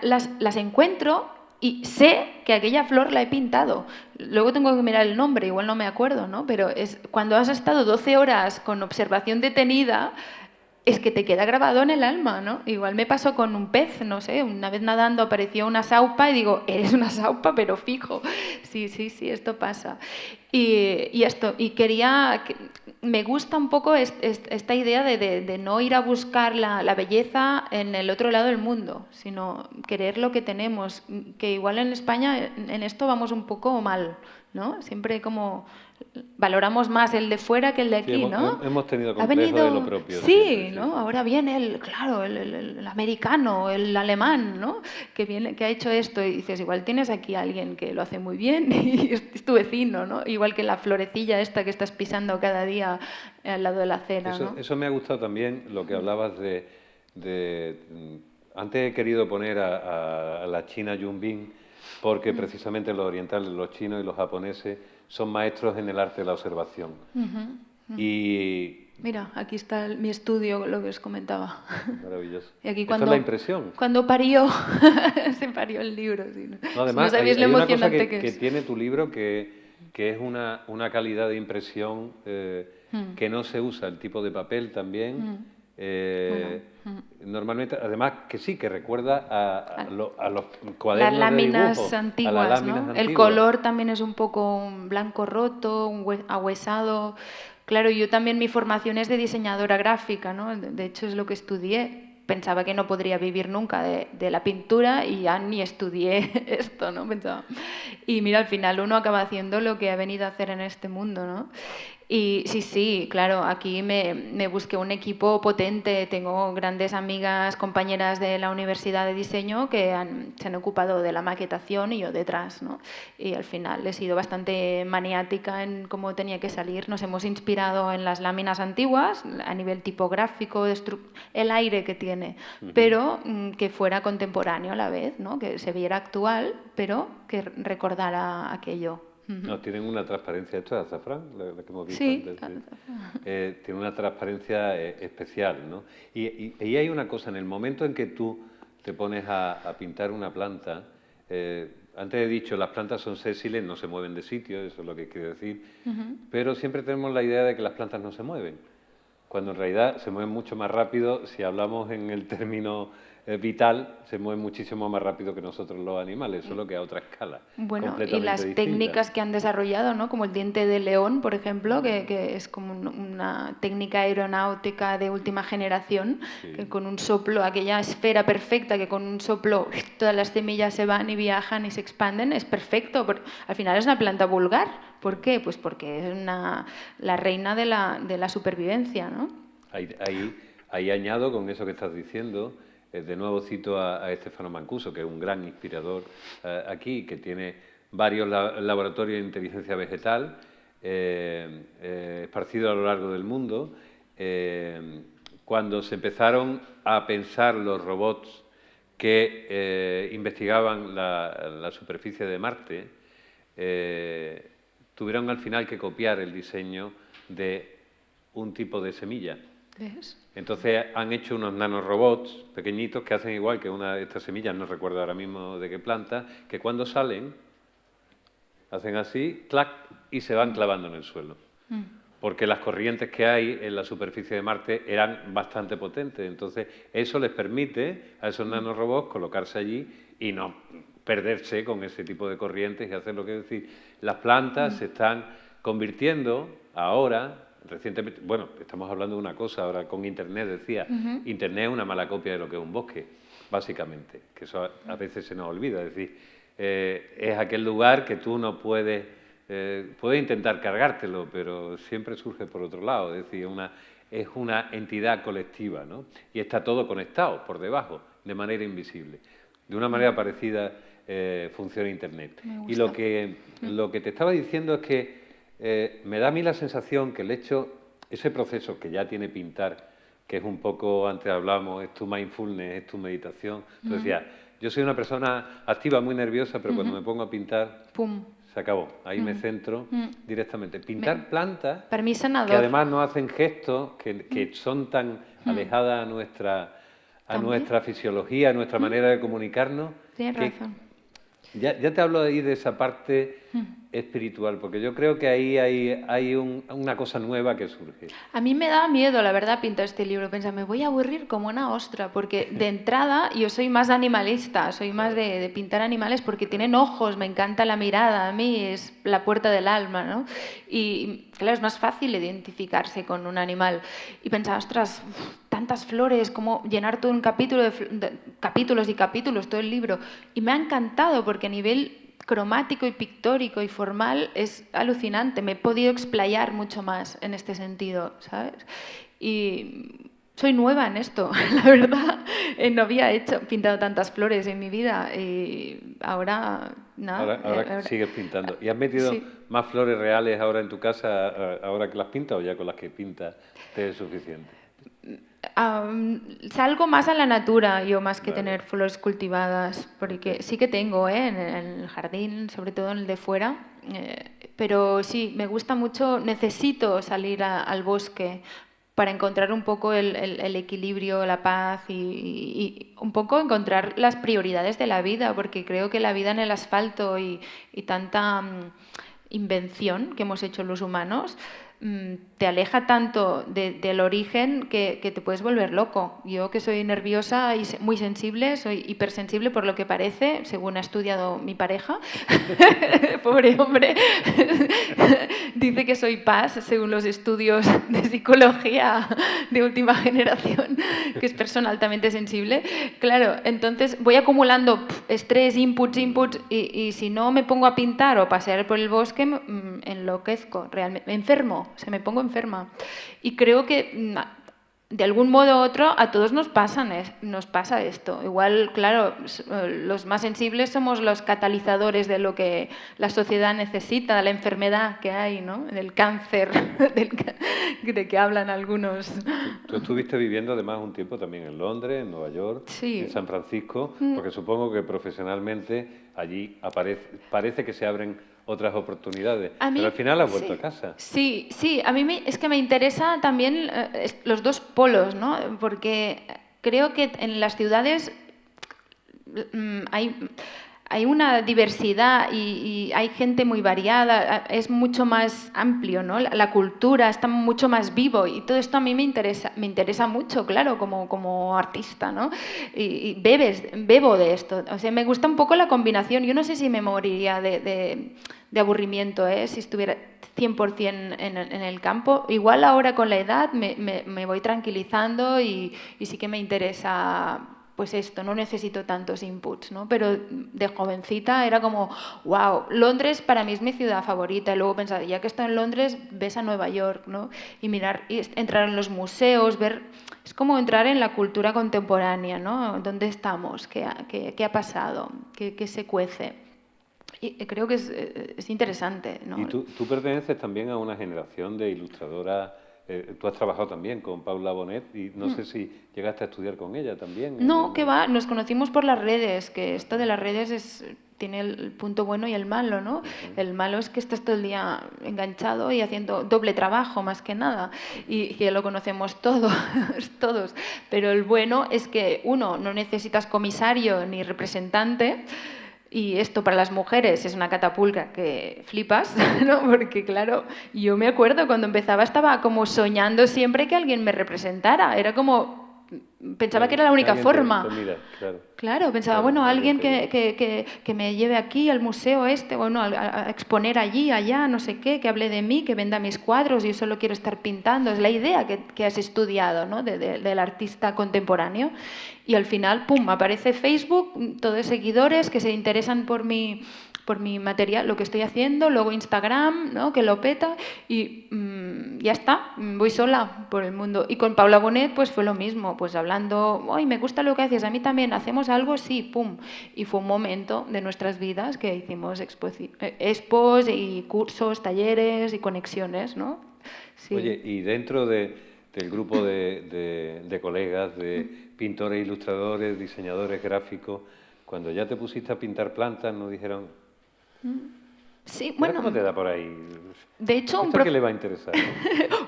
las encuentro y sé que aquella flor la he pintado. Luego tengo que mirar el nombre, igual no me acuerdo, ¿no? Pero cuando has estado 12 horas con observación detenida, es que te queda grabado en el alma, ¿no? Igual me pasó con un pez, no sé, una vez nadando apareció una saupa y digo, eres una saupa, pero fijo. Sí, sí, sí, esto pasa. Me gusta un poco esta idea de no ir a buscar la belleza en el otro lado del mundo, sino querer lo que tenemos, que igual en España en esto vamos un poco mal, ¿no? Siempre como valoramos más el de fuera que el de aquí, Sí, ¿no? hemos tenido Ha complejo de lo venido, propio. sí, Siempre, ¿no? Ahora viene el americano, el alemán, ¿no? Que ha hecho esto y dices, igual tienes aquí a alguien que lo hace muy bien y es tu vecino, ¿no? Igual que la florecilla esta que estás pisando cada día al lado de la acera, ¿no? Eso me ha gustado también, lo que hablabas antes he querido poner a la China Yunbin, porque precisamente los orientales, los chinos y los japoneses, son maestros en el arte de la observación. Y Mira, aquí está mi estudio, lo que os comentaba. maravilloso. Y aquí Esto es la impresión. cuando parió, se parió el libro. Sí. No, además, no sabéis hay lo una cosa emocionante que es. tiene tu libro que es una calidad de impresión que no se usa, el tipo de papel también. Normalmente, además que sí, que recuerda a los cuadernos Las láminas de dibujo, antiguas, a las láminas ¿no? antiguas. El color también es un poco un blanco roto, ahuesado. Claro, yo también mi formación es de diseñadora gráfica, ¿no? De hecho es lo que estudié. Pensaba que no podría vivir nunca de la pintura y ya ni estudié esto, ¿no? Pensaba. Y mira, al final uno acaba haciendo lo que ha venido a hacer en este mundo, ¿no? Y sí, claro, aquí me busqué un equipo potente, tengo grandes amigas, compañeras de la Universidad de Diseño que se han ocupado de la maquetación y yo detrás, ¿no? Y al final he sido bastante maniática en cómo tenía que salir. Nos hemos inspirado en las láminas antiguas, a nivel tipográfico, el aire que tiene, pero que fuera contemporáneo a la vez, ¿no? Que se viera actual, pero que recordara aquello. No, tienen una transparencia, esto es azafrán, la que hemos visto Sí, antes. Tiene una transparencia especial, ¿no? Y hay una cosa, en el momento en que tú te pones a pintar una planta, antes he dicho, las plantas son sésiles, no se mueven de sitio, eso es lo que quiero decir, pero siempre tenemos la idea de que las plantas no se mueven, cuando en realidad se mueven mucho más rápido, si hablamos en el término vital, se mueven muchísimo más rápido que nosotros los animales, solo que a otra escala. Bueno, y las técnicas que han desarrollado, ¿no? Como el diente de león, por ejemplo, que es como una técnica aeronáutica de última generación, que con un soplo, aquella esfera perfecta, que con un soplo todas las semillas se van y viajan y se expanden, es perfecto. Al final es una planta vulgar. ¿Por qué? Pues porque es la reina de la supervivencia, ¿no? Ahí añado con eso que estás diciendo. De nuevo cito a Stefano Mancuso, que es un gran inspirador aquí, que tiene varios laboratorios de inteligencia vegetal esparcidos a lo largo del mundo. Cuando se empezaron a pensar los robots que investigaban la superficie de Marte, tuvieron al final que copiar el diseño de un tipo de semilla. ¿Ves? Entonces han hecho unos nanorobots pequeñitos que hacen igual que una de estas semillas, no recuerdo ahora mismo de qué planta, que cuando salen hacen así, clac, y se van clavando en el suelo. Porque las corrientes que hay en la superficie de Marte eran bastante potentes. Entonces, eso les permite a esos nanorobots colocarse allí y no perderse con ese tipo de corrientes y hacer lo que es decir. Las plantas se están convirtiendo ahora, recientemente, bueno, estamos hablando de una cosa, ahora con Internet decía, Internet es una mala copia de lo que es un bosque, básicamente, que eso a veces se nos olvida, es decir, es aquel lugar que tú no puedes intentar cargártelo, pero siempre surge por otro lado, es decir, es una entidad colectiva, ¿no? Y está todo conectado por debajo, de manera invisible. De una manera parecida funciona Internet. Y lo que te estaba diciendo es que me da a mí la sensación que el hecho, ese proceso que ya tiene pintar, que es un poco, antes hablamos, es tu mindfulness, es tu meditación. Tú decías, yo soy una persona activa, muy nerviosa, pero cuando me pongo a pintar, ¡pum!, se acabó. Ahí me centro directamente. Pintar plantas para mí sanador. que además nos hacen gestos que son tan alejadas a nuestra fisiología, a nuestra manera de comunicarnos. Tienes razón. Ya te hablo ahí de esa parte espiritual, porque yo creo que ahí hay una cosa nueva que surge. A mí me da miedo, la verdad, pintar este libro. Pensaba, me voy a aburrir como una ostra, porque de entrada yo soy más animalista, soy más de pintar animales porque tienen ojos, me encanta la mirada, a mí es la puerta del alma, ¿no? Y claro, es más fácil identificarse con un animal. Y pensaba, ostras, tantas flores, cómo llenar todo un capítulo de capítulos y capítulos, todo el libro. Y me ha encantado porque a nivel cromático y pictórico y formal es alucinante. Me he podido explayar mucho más en este sentido, ¿sabes? Y soy nueva en esto, la verdad. No había pintado tantas flores en mi vida y ahora nada. Ahora sigues pintando. ¿Y has metido más flores reales ahora en tu casa, ahora que las pintas, o ya con las que pintas te es suficiente? Salgo más a la natura, yo más que tener flores cultivadas, porque sí que tengo en el jardín, sobre todo en el de fuera, pero sí, me gusta mucho, necesito salir al bosque para encontrar un poco el equilibrio, la paz y un poco encontrar las prioridades de la vida, porque creo que la vida en el asfalto y tanta invención que hemos hecho los humanos te aleja tanto del origen que te puedes volver loco. Yo, que soy nerviosa y muy sensible, soy hipersensible por lo que parece, según ha estudiado mi pareja, pobre hombre, dice que soy paz, según los estudios de psicología de última generación, que es persona altamente sensible. Claro, entonces voy acumulando estrés, inputs, y si no me pongo a pintar o pasear por el bosque, enloquezco, realmente, me enfermo. Me pongo enferma. Y creo que de algún modo u otro a todos nos pasa esto. Igual, claro, los más sensibles somos los catalizadores de lo que la sociedad necesita, de la enfermedad que hay, ¿no? Del cáncer, de que hablan algunos. Tú estuviste viviendo además un tiempo también en Londres, en Nueva York, en San Francisco, porque supongo que profesionalmente allí parece que se abren otras oportunidades, pero al final has vuelto a casa. Sí, a mí es que me interesa también los dos polos, ¿no? Porque creo que en las ciudades hay una diversidad y hay gente muy variada, es mucho más amplio, ¿no? La cultura está mucho más vivo y todo esto a mí me interesa mucho, claro, como artista, ¿no? Y bebo de esto. O sea, me gusta un poco la combinación. Yo no sé si me moriría de aburrimiento, si estuviera 100% en el campo. Igual ahora con la edad me voy tranquilizando y sí que me interesa, pues esto, no necesito tantos inputs, ¿no? Pero de jovencita era como, wow, Londres para mí es mi ciudad favorita. Y luego pensaba, ya que estoy en Londres, ves a Nueva York, ¿no? Y mirar, y entrar en los museos, ver, es como entrar en la cultura contemporánea, ¿no? ¿Dónde estamos? ¿Qué ha pasado? ¿Qué se cuece? Y creo que es interesante, ¿no? Y tú perteneces también a una generación de ilustradoras. Tú has trabajado también con Paula Bonet y no sé si llegaste a estudiar con ella también. No, que va, nos conocimos por las redes, que esto de las redes tiene el punto bueno y el malo, ¿no? El malo es que estás todo el día enganchado y haciendo doble trabajo, más que nada, y que lo conocemos todos. Pero el bueno es que, uno, no necesitas comisario ni representante, Y esto para las mujeres es una catapulta que flipas, ¿no? Porque claro, yo me acuerdo cuando empezaba estaba como soñando siempre que alguien me representara. Era como, pensaba que era la única forma. Mira, claro. Claro, pensaba, bueno, alguien que me lleve aquí al museo bueno, a exponer allí, allá, no sé qué, que hable de mí, que venda mis cuadros, yo solo quiero estar pintando. Es la idea que has estudiado, ¿no? Del artista contemporáneo. Y al final, pum, aparece Facebook, todos seguidores que se interesan por mi material, lo que estoy haciendo, luego Instagram, ¿no? Que lo peta y ya está, voy sola por el mundo. Y con Paula Bonet pues fue lo mismo, pues hablando, ¡ay, me gusta lo que haces! A mí también, ¿hacemos algo? Sí, pum. Y fue un momento de nuestras vidas que hicimos expos y cursos, talleres y conexiones, ¿no? Sí. Oye, y dentro del grupo de colegas, de pintores, ilustradores, diseñadores gráficos, cuando ya te pusiste a pintar plantas, ¿no dijeron? Sí, bueno, ¿Cómo te da por ahí? De hecho, ¿Esto qué le va a interesar?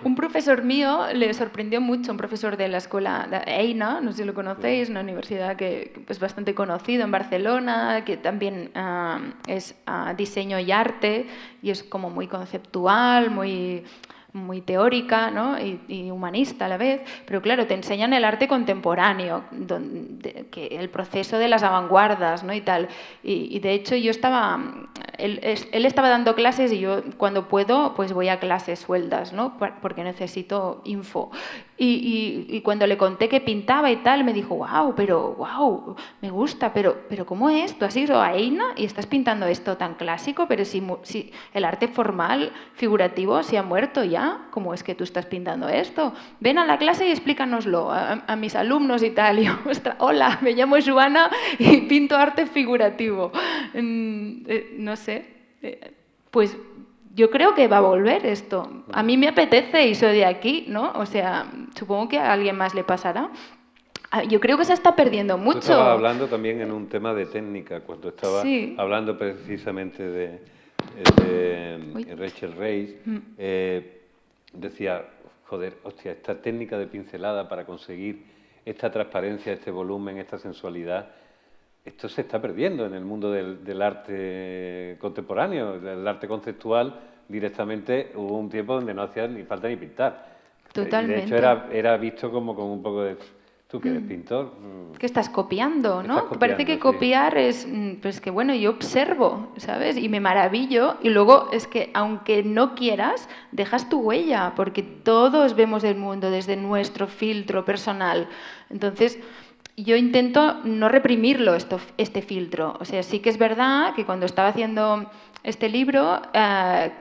un profesor mío le sorprendió mucho, un profesor de la escuela de EINA, no sé si lo conocéis, una universidad que es bastante conocida en Barcelona, que también es diseño y arte, y es como muy conceptual, muy teórica, ¿no? y humanista a la vez, pero claro, te enseñan el arte contemporáneo, que el proceso de las vanguardas, ¿no? y tal. Y de hecho yo él estaba dando clases y yo cuando puedo pues voy a clases sueltas, ¿no? Porque necesito info. Y cuando le conté que pintaba y tal, me dijo, wow, me gusta, pero ¿cómo es? ¿Tú has ido a EINA y estás pintando esto tan clásico? Pero si el arte formal, figurativo, se ha muerto ya, ¿cómo es que tú estás pintando esto? Ven a la clase y explícanoslo a mis alumnos y tal. Y yo, hola, me llamo Joana y pinto arte figurativo. No sé, pues yo creo que va a volver esto. A mí me apetece y soy de aquí, ¿no? O sea, supongo que a alguien más le pasará. Yo creo que se está perdiendo mucho. Tú estabas hablando también en un tema de técnica, cuando estabas hablando precisamente de Rachel Reis, decía, joder, hostia, esta técnica de pincelada para conseguir esta transparencia, este volumen, esta sensualidad, esto se está perdiendo en el mundo del arte contemporáneo, del arte conceptual. Directamente hubo un tiempo donde no hacía ni falta ni pintar. Totalmente. Y de hecho era visto como con un poco de... ¿Tú que eres pintor? Que estás copiando, ¿no? Copiando, parece que copiar es... Pues que bueno, yo observo, ¿sabes? Y me maravillo. Y luego es que aunque no quieras, dejas tu huella, porque todos vemos el mundo desde nuestro filtro personal. Entonces, yo intento no reprimirlo, este filtro. O sea, sí que es verdad que cuando estaba haciendo este libro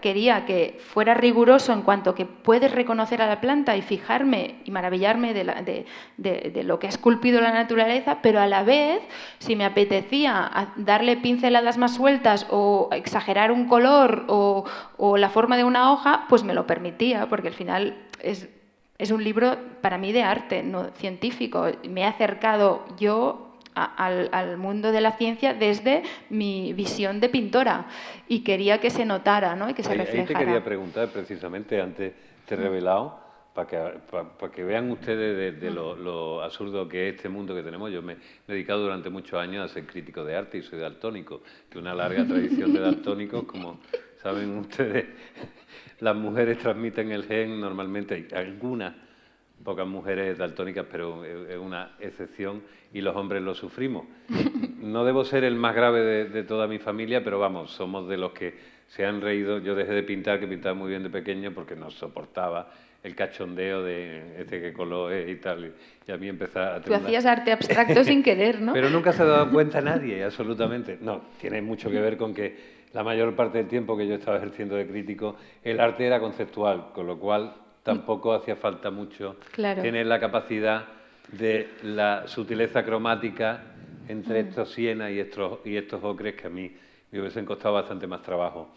quería que fuera riguroso en cuanto que puedes reconocer a la planta y fijarme y maravillarme de lo que ha esculpido la naturaleza, pero a la vez, si me apetecía darle pinceladas más sueltas o exagerar un color o la forma de una hoja, pues me lo permitía, porque al final es un libro para mí de arte, no científico. Me he acercado yo al mundo de la ciencia desde mi visión de pintora y quería que se notara, ¿no? Y que se reflejara. Ahí te quería preguntar precisamente, antes te he revelado, para que vean ustedes de lo absurdo que es este mundo que tenemos. Yo me he dedicado durante muchos años a ser crítico de arte y soy daltónico, que una larga tradición de daltónicos, como saben ustedes, las mujeres transmiten el gen normalmente, hay algunas pocas mujeres daltónicas, pero es una excepción, y los hombres lo sufrimos. No debo ser el más grave de toda mi familia, pero vamos, somos de los que se han reído. Yo dejé de pintar, que pintaba muy bien de pequeño, porque no soportaba el cachondeo de este que coló y tal, y a mí empezaba a... Tú hacías arte abstracto sin querer, ¿no? Pero nunca se ha dado cuenta nadie, absolutamente. No, tiene mucho que ver con que la mayor parte del tiempo que yo estaba ejerciendo de crítico, el arte era conceptual, con lo cual tampoco hacía falta mucho tener la capacidad de la sutileza cromática entre estos sienas y estos ocres, que a mí me hubiesen costado bastante más trabajo.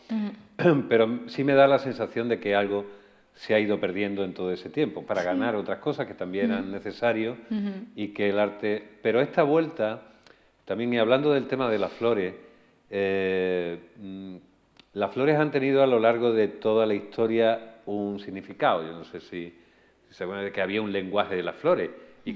Pero sí me da la sensación de que algo se ha ido perdiendo en todo ese tiempo, para ganar otras cosas que también eran necesarias, y que el arte... Pero esta vuelta, también, y hablando del tema de las flores, las flores han tenido a lo largo de toda la historia un significado. Yo no sé si se acuerdan de que había un lenguaje de las flores y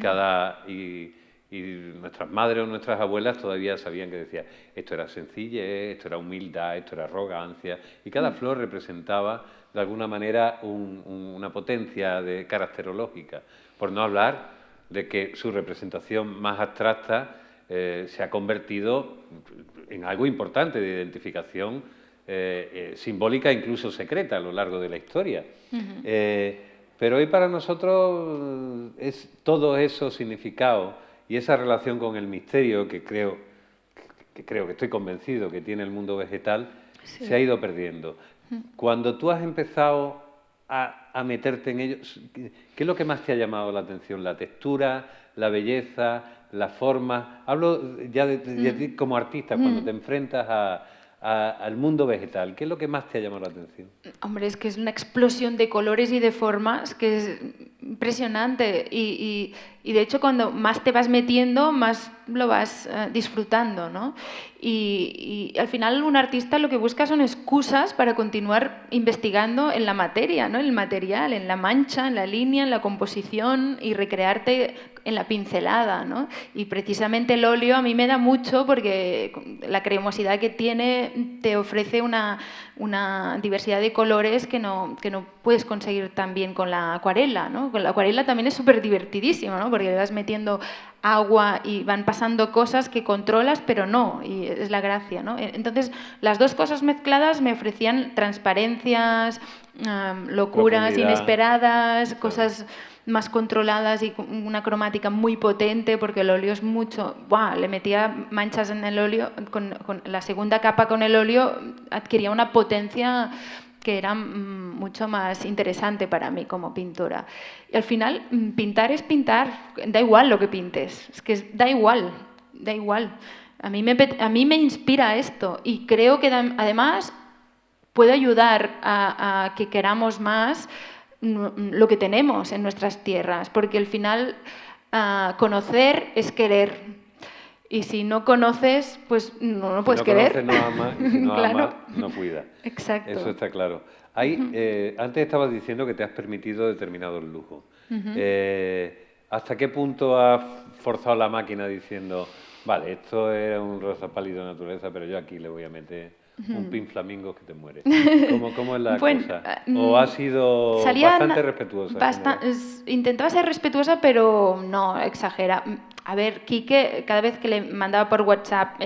Y nuestras madres o nuestras abuelas todavía sabían que decía, esto era sencillez, esto era humildad, esto era arrogancia, y cada flor representaba de alguna manera una potencia caracterológica, por no hablar de que su representación más abstracta se ha convertido en algo importante de identificación simbólica, incluso secreta, a lo largo de la historia. Pero hoy para nosotros es todo eso significado y esa relación con el misterio que estoy convencido que tiene el mundo vegetal, se ha ido perdiendo. Cuando tú has empezado a meterte en ello, ¿qué es lo que más te ha llamado la atención? ¿La textura, la belleza, la forma? Hablo ya de ti como artista, cuando te enfrentas al mundo vegetal. ¿Qué es lo que más te ha llamado la atención? Hombre, es que es una explosión de colores y de formas que es impresionante y de hecho cuando más te vas metiendo, más lo vas disfrutando, ¿no? Y al final un artista lo que busca son excusas para continuar investigando en la materia, ¿no? En el material, en la mancha, en la línea, en la composición y recrearte en la pincelada, ¿no? Y precisamente el óleo a mí me da mucho porque la cremosidad que tiene te ofrece una diversidad de colores que no puedes conseguir tan bien con la acuarela, ¿no? Con la acuarela también es súper divertidísimo, ¿no? Porque le vas metiendo agua y van pasando cosas que controlas, pero no, y es la gracia, ¿no? Entonces, las dos cosas mezcladas me ofrecían transparencias, locuras inesperadas, cosas más controladas y una cromática muy potente, porque el óleo es mucho... ¡Buah! Le metía manchas en el óleo, con la segunda capa con el óleo adquiría una potencia que era mucho más interesante para mí como pintora. Y al final, pintar es pintar, da igual lo que pintes, es que da igual, da igual. A mí me inspira esto y creo que además puede ayudar a que queramos más lo que tenemos en nuestras tierras, porque al final conocer es querer. Y si no conoces, pues no puedes querer. Si no conoces, no amas, y si no claro. amas, no cuidas. Exacto. Eso está claro. Antes estabas diciendo que te has permitido determinados lujos. ¿Hasta qué punto has forzado la máquina diciendo, vale, esto es un rosa pálido de naturaleza, pero yo aquí le voy a meter un pin flamingo que te muere? ¿Cómo es la cosa? ¿O has sido bastante respetuosa? Intentaba ser respetuosa, pero no exagera. A ver, Quique, cada vez que le mandaba por WhatsApp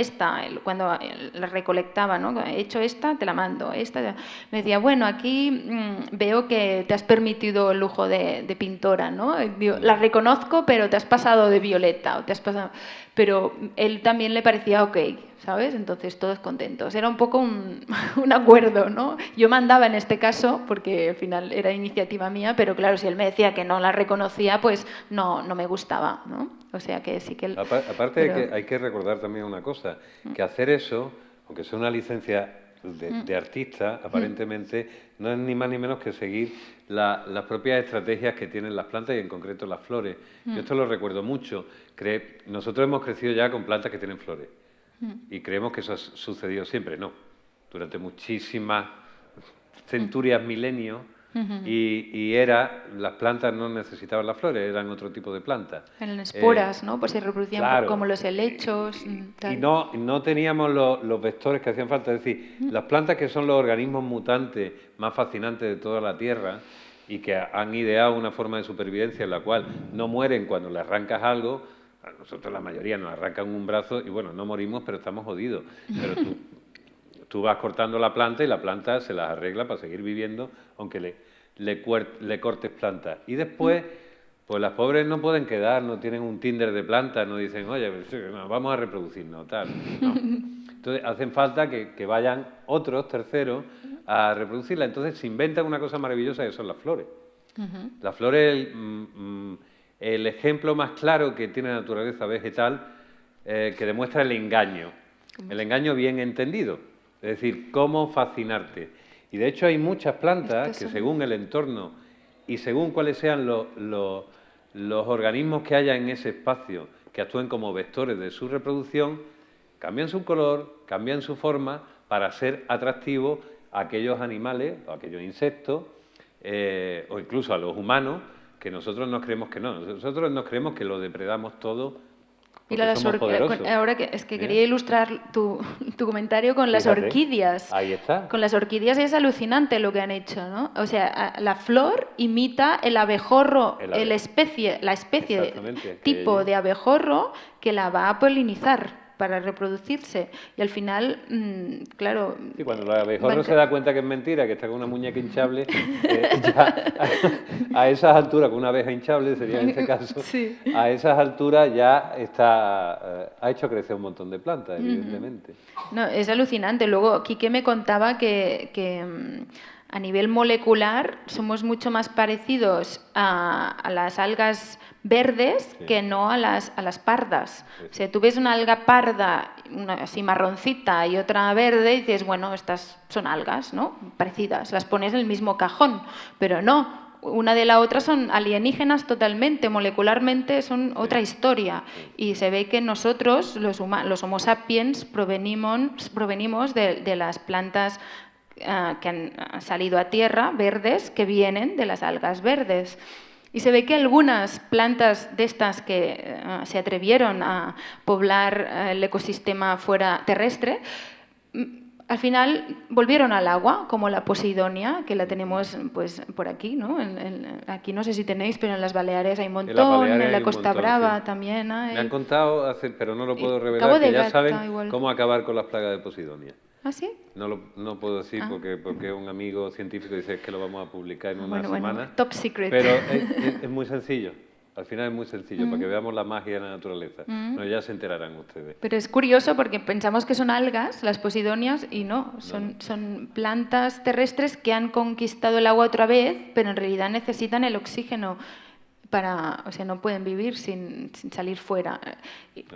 cuando la recolectaba, ¿no? He hecho esta, te la mando, esta. Me decía, bueno, aquí veo que te has permitido el lujo de pintora, ¿no? Digo, la reconozco, pero te has pasado de violeta, o te has pasado... Pero él también le parecía ok, ¿sabes? Entonces todos contentos. Era un poco un acuerdo, ¿no? Yo mandaba en este caso, porque al final era iniciativa mía, pero claro, si él me decía que no la reconocía, pues no me gustaba, ¿no? O sea que sí que... Aparte de que hay que recordar también una cosa, que hacer eso, aunque sea una licencia de artista, aparentemente, no es ni más ni menos que seguir las propias estrategias que tienen las plantas y en concreto las flores. Yo esto lo recuerdo mucho. Nosotros hemos crecido ya con plantas que tienen flores y creemos que eso ha sucedido siempre. No, durante muchísimas centurias, milenios, y las plantas no necesitaban las flores, eran otro tipo de plantas. Eran esporas, ¿no? Pues se reproducían claro, como los helechos. Y no teníamos los vectores que hacían falta. Es decir, las plantas, que son los organismos mutantes más fascinantes de toda la Tierra y que han ideado una forma de supervivencia en la cual no mueren cuando le arrancas algo. A nosotros la mayoría nos arrancan un brazo y bueno, no morimos, pero estamos jodidos. Pero tú vas cortando la planta y la planta se las arregla para seguir viviendo, aunque le cortes plantas. Y después, pues las pobres no pueden quedar, no tienen un Tinder de plantas, no dicen, oye, vamos a reproducirnos, tal. No. Entonces hacen falta que vayan otros, terceros, a reproducirla. Entonces se inventan una cosa maravillosa que son las flores. Las flores, el ejemplo más claro que tiene la naturaleza vegetal, que demuestra el engaño bien entendido. Es decir, cómo fascinarte. Y de hecho hay muchas plantas que según el entorno y según cuáles sean los organismos que haya en ese espacio que actúen como vectores de su reproducción, cambian su color, cambian su forma para ser atractivos a aquellos animales o a aquellos insectos o incluso a los humanos, que nosotros nos creemos que no. Nosotros nos creemos que lo depredamos todo Mira, ahora que es que Mira. quería ilustrar tu comentario con las Fíjate, orquídeas. ahí está. Con las orquídeas es alucinante lo que han hecho, ¿no? O sea, la flor imita el abejorro, la especie tipo de abejorro que la va a polinizar para reproducirse. Y al final, claro... Sí, cuando el abejorro se da cuenta que es mentira, que está con una muñeca hinchable, ya a esas alturas, con una abeja hinchable sería en este caso, sí. A esas alturas ya está, ha hecho crecer un montón de plantas, evidentemente. No, es alucinante. Luego, Quique me contaba que a nivel molecular somos mucho más parecidos a las algas verdes que no a las pardas. O sea, tú ves una alga parda, una así marroncita y otra verde y dices, bueno, estas son algas, ¿no? Parecidas, las pones en el mismo cajón, pero no. Una de la otra son alienígenas totalmente, molecularmente son otra historia. Y se ve que nosotros, los Homo sapiens, provenimos de las plantas que han salido a tierra, verdes, que vienen de las algas verdes. Y se ve que algunas plantas de estas que se atrevieron a poblar el ecosistema fuera terrestre, al final volvieron al agua, como la posidonia, que la tenemos pues por aquí, ¿no? Aquí no sé si tenéis, pero en las Baleares hay un montón, en la Costa Brava también hay. Me han contado, pero no lo puedo revelar, que ya saben cómo acabar con las plagas de posidonia. ¿Ah, sí? No puedo decir porque un amigo científico dice que lo vamos a publicar en una semana. Bueno, top secret. Pero es muy sencillo. Al final es muy sencillo, para que veamos la magia de la naturaleza. No, ya se enterarán ustedes. Pero es curioso porque pensamos que son algas, las posidonias, y no. Son plantas terrestres que han conquistado el agua otra vez, pero en realidad necesitan el oxígeno. O sea, no pueden vivir sin salir fuera.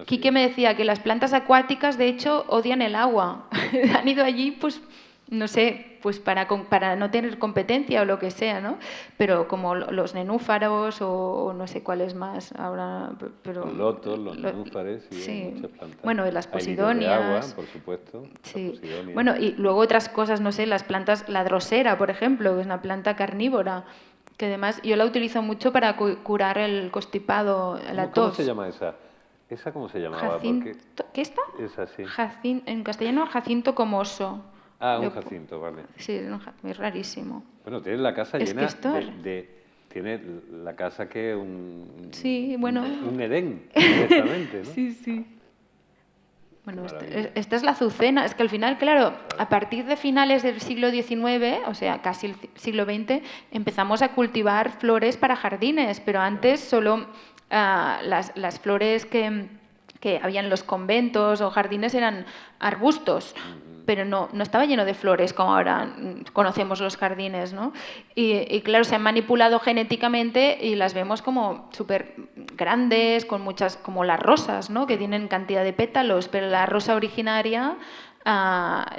Quique me decía que las plantas acuáticas, de hecho, odian el agua. Han ido allí, pues, no sé, pues para no tener competencia o lo que sea, ¿no? Pero como los nenúfaros o no sé cuáles más ahora... Pero, los lotos, los nenúfares, sí, muchas plantas. Bueno, las posidonias... Hay de agua, por supuesto. Sí. Bueno, y luego otras cosas, no sé, las plantas, la drosera, por ejemplo, que es una planta carnívora, que además yo la utilizo mucho para curar el constipado, la tos. ¿Cómo se llama esa? ¿Esa cómo se llamaba? ¿Qué está? Esa sí. En castellano, jacinto comoso. Un jacinto, vale. Sí, es rarísimo. Bueno, tienes la casa llena de... Tiene la casa que es un... Sí, bueno... Un Edén, directamente, ¿no? Sí. Bueno, esta es la azucena. Es que al final, claro, a partir de finales del siglo XIX, o sea, casi el siglo XX, empezamos a cultivar flores para jardines, pero antes solo las flores que había en los conventos o jardines eran arbustos, pero no estaba lleno de flores como ahora conocemos los jardines, ¿no? Y claro, se han manipulado genéticamente y las vemos como súper grandes, con muchas, como las rosas, ¿no? Que tienen cantidad de pétalos, pero la rosa originaria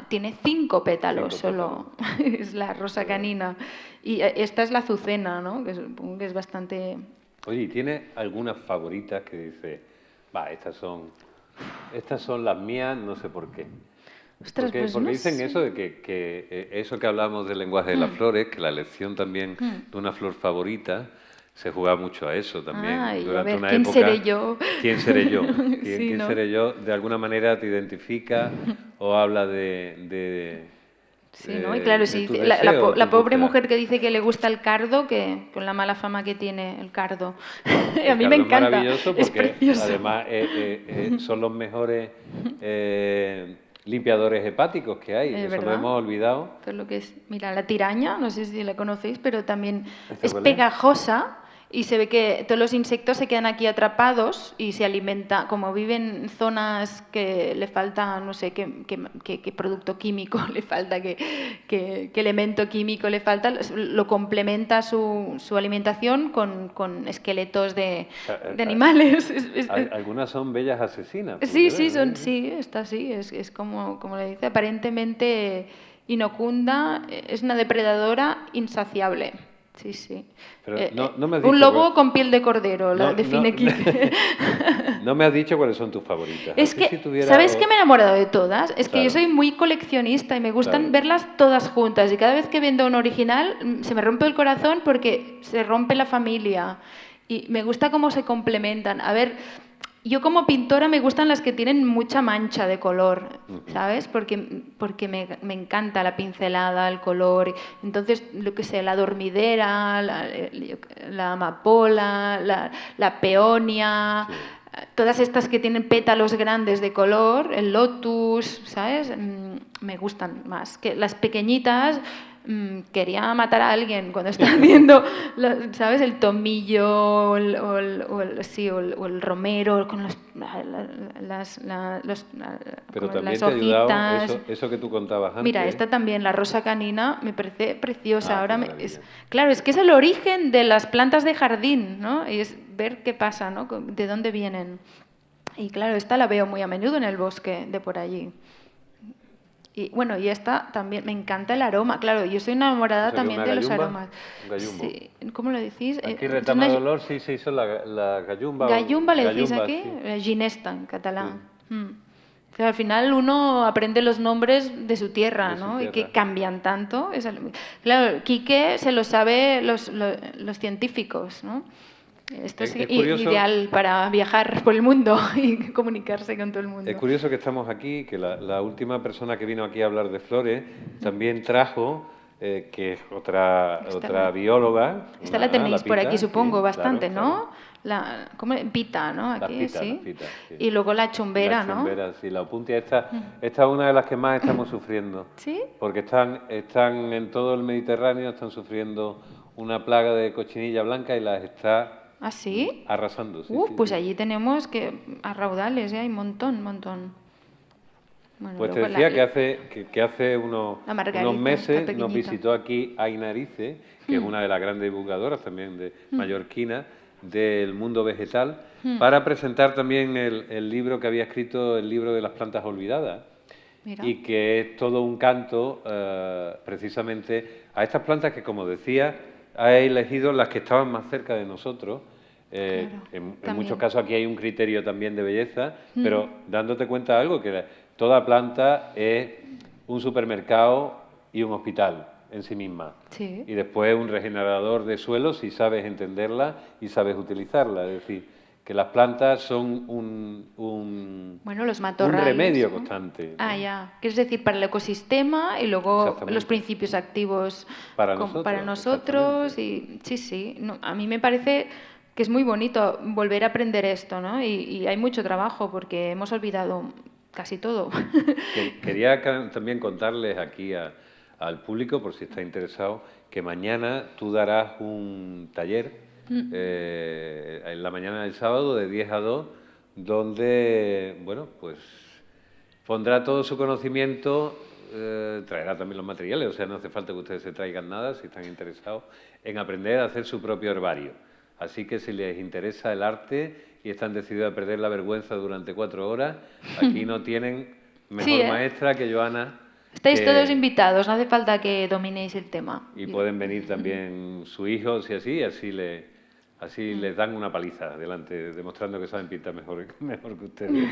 tiene 5 pétalos solo, es la rosa canina. Y esta es la azucena, ¿no? Que supongo que es bastante... Oye, ¿y tienes algunas favoritas que dices, estas son las mías, no sé por qué? Ostras, porque no dicen sé. eso de que eso que hablamos del lenguaje de las flores, que la elección también de una flor favorita, se juega mucho a eso también. Durante una ¿quién época, seré yo? ¿Quién seré yo? ¿Quién seré yo? De alguna manera te identifica o habla de Sí, ¿no? Y claro, si la pobre mujer que dice que le gusta el cardo, que con la mala fama que tiene el cardo. A mí me encanta. Es maravilloso porque es precioso. además son los mejores limpiadores hepáticos que hay. Eso ¿verdad? lo hemos olvidado. Pero lo que es, mira, la tiraña, no sé si la conocéis, pero también es pegajosa. Y se ve que todos los insectos se quedan aquí atrapados y se alimenta, como viven en zonas que le falta, no sé qué producto químico le falta, qué elemento químico le falta, lo complementa su alimentación con esqueletos de animales. Algunas son bellas asesinas. Sí, esta sí, es como le dice, aparentemente inocunda, es una depredadora insaciable. Sí. Pero no me has dicho un lobo con piel de cordero, la define Quique. No me has dicho cuáles son tus favoritas. Es que, ¿sabes qué me he enamorado de todas? Es que yo soy muy coleccionista y me gustan verlas todas juntas. Y cada vez que vendo un original se me rompe el corazón porque se rompe la familia. Y me gusta cómo se complementan. A ver, Yo como pintora me gustan las que tienen mucha mancha de color, ¿sabes? Porque me encanta la pincelada, el color. Entonces, lo que sé, la dormidera, la amapola, la peonia, todas estas que tienen pétalos grandes de color, el lotus, ¿sabes? Me gustan más. Que las pequeñitas, quería matar a alguien cuando estaba viendo, ¿sabes? El tomillo o el romero con Pero como también las te ha ayudado hojitas. eso que tú contabas antes. Mira, esta también, la rosa canina, me parece preciosa. Qué Ahora maravilla. claro, es que es el origen de las plantas de jardín, ¿no? Y es ver qué pasa, ¿no? De dónde vienen. Y claro, esta la veo muy a menudo en el bosque de por allí. Y bueno, y esta también, me encanta el aroma. Claro, yo soy enamorada O sea, que también una de los gallumba, aromas. un gallumbo. Sí, ¿cómo lo decís? Aquí Es retama una de olor sí se hizo la gallumba. gallumba, ¿le decís Gallumba, aquí? sí. Ginesta en catalán. Sí. O sea, al final uno aprende los nombres de su tierra, De su ¿no? Y que tierra. cambian tanto. Claro, Quique se lo sabe los científicos, ¿no? Esto es Es curioso. ideal para viajar por el mundo y comunicarse con todo el Es mundo. curioso que estamos aquí, que la última persona que vino aquí a hablar de flores también trajo, que es otra bióloga. Esta la tenéis por Pita, aquí, supongo, sí, bastante, claro. ¿no? ¿Cómo? Pita, ¿no? Aquí, sí. Las pitas, sí. Y luego la chumbera, La ¿no? chumbera, sí, la opuntia. Esta es una de las que más estamos sufriendo. ¿Sí? Porque están en todo el Mediterráneo, están sufriendo una plaga de cochinilla blanca y las está ¿Ah, sí? arrasando. Sí, sí, Pues sí. allí tenemos a raudales, hay un montón. Bueno, Pues te luego decía que hace unos la margarita, unos esta meses nos pequeñita. visitó aquí Ainarice, que es una de las grandes divulgadoras también de mallorquina del mundo vegetal, para presentar también el libro que había escrito, el libro de las plantas olvidadas, Mira. y que es todo un canto precisamente a estas plantas que, como decía, ha elegido las que estaban más cerca de nosotros. Claro, en muchos casos aquí hay un criterio también de belleza, pero dándote cuenta de algo, que toda planta es un supermercado y un hospital en sí misma. Sí. Y después un regenerador de suelo si sabes entenderla y sabes utilizarla. Es decir, que las plantas son Bueno, los un matorrales, remedio ¿no? constante, ¿no? Ah, ya. Quieres decir, para el ecosistema y luego Exactamente. los principios activos Para para nosotros, nosotros. Y sí. No, a mí me parece que es muy bonito volver a aprender esto, ¿no? Y hay mucho trabajo porque hemos olvidado casi todo. Quería también contarles aquí al público, por si está interesado, que mañana tú darás un taller en la mañana del sábado de 10 a 2, donde, bueno, pues pondrá todo su conocimiento, traerá también los materiales, o sea, no hace falta que ustedes se traigan nada si están interesados en aprender a hacer su propio herbario. Así que si les interesa el arte y están decididos a perder la vergüenza durante 4 horas, aquí no tienen mejor Sí, ¿eh? maestra que Joana. Estáis todos invitados, no hace falta que dominéis el tema. Y pueden venir también sus hijos y así les dan una paliza delante, demostrando que saben pintar mejor que ustedes.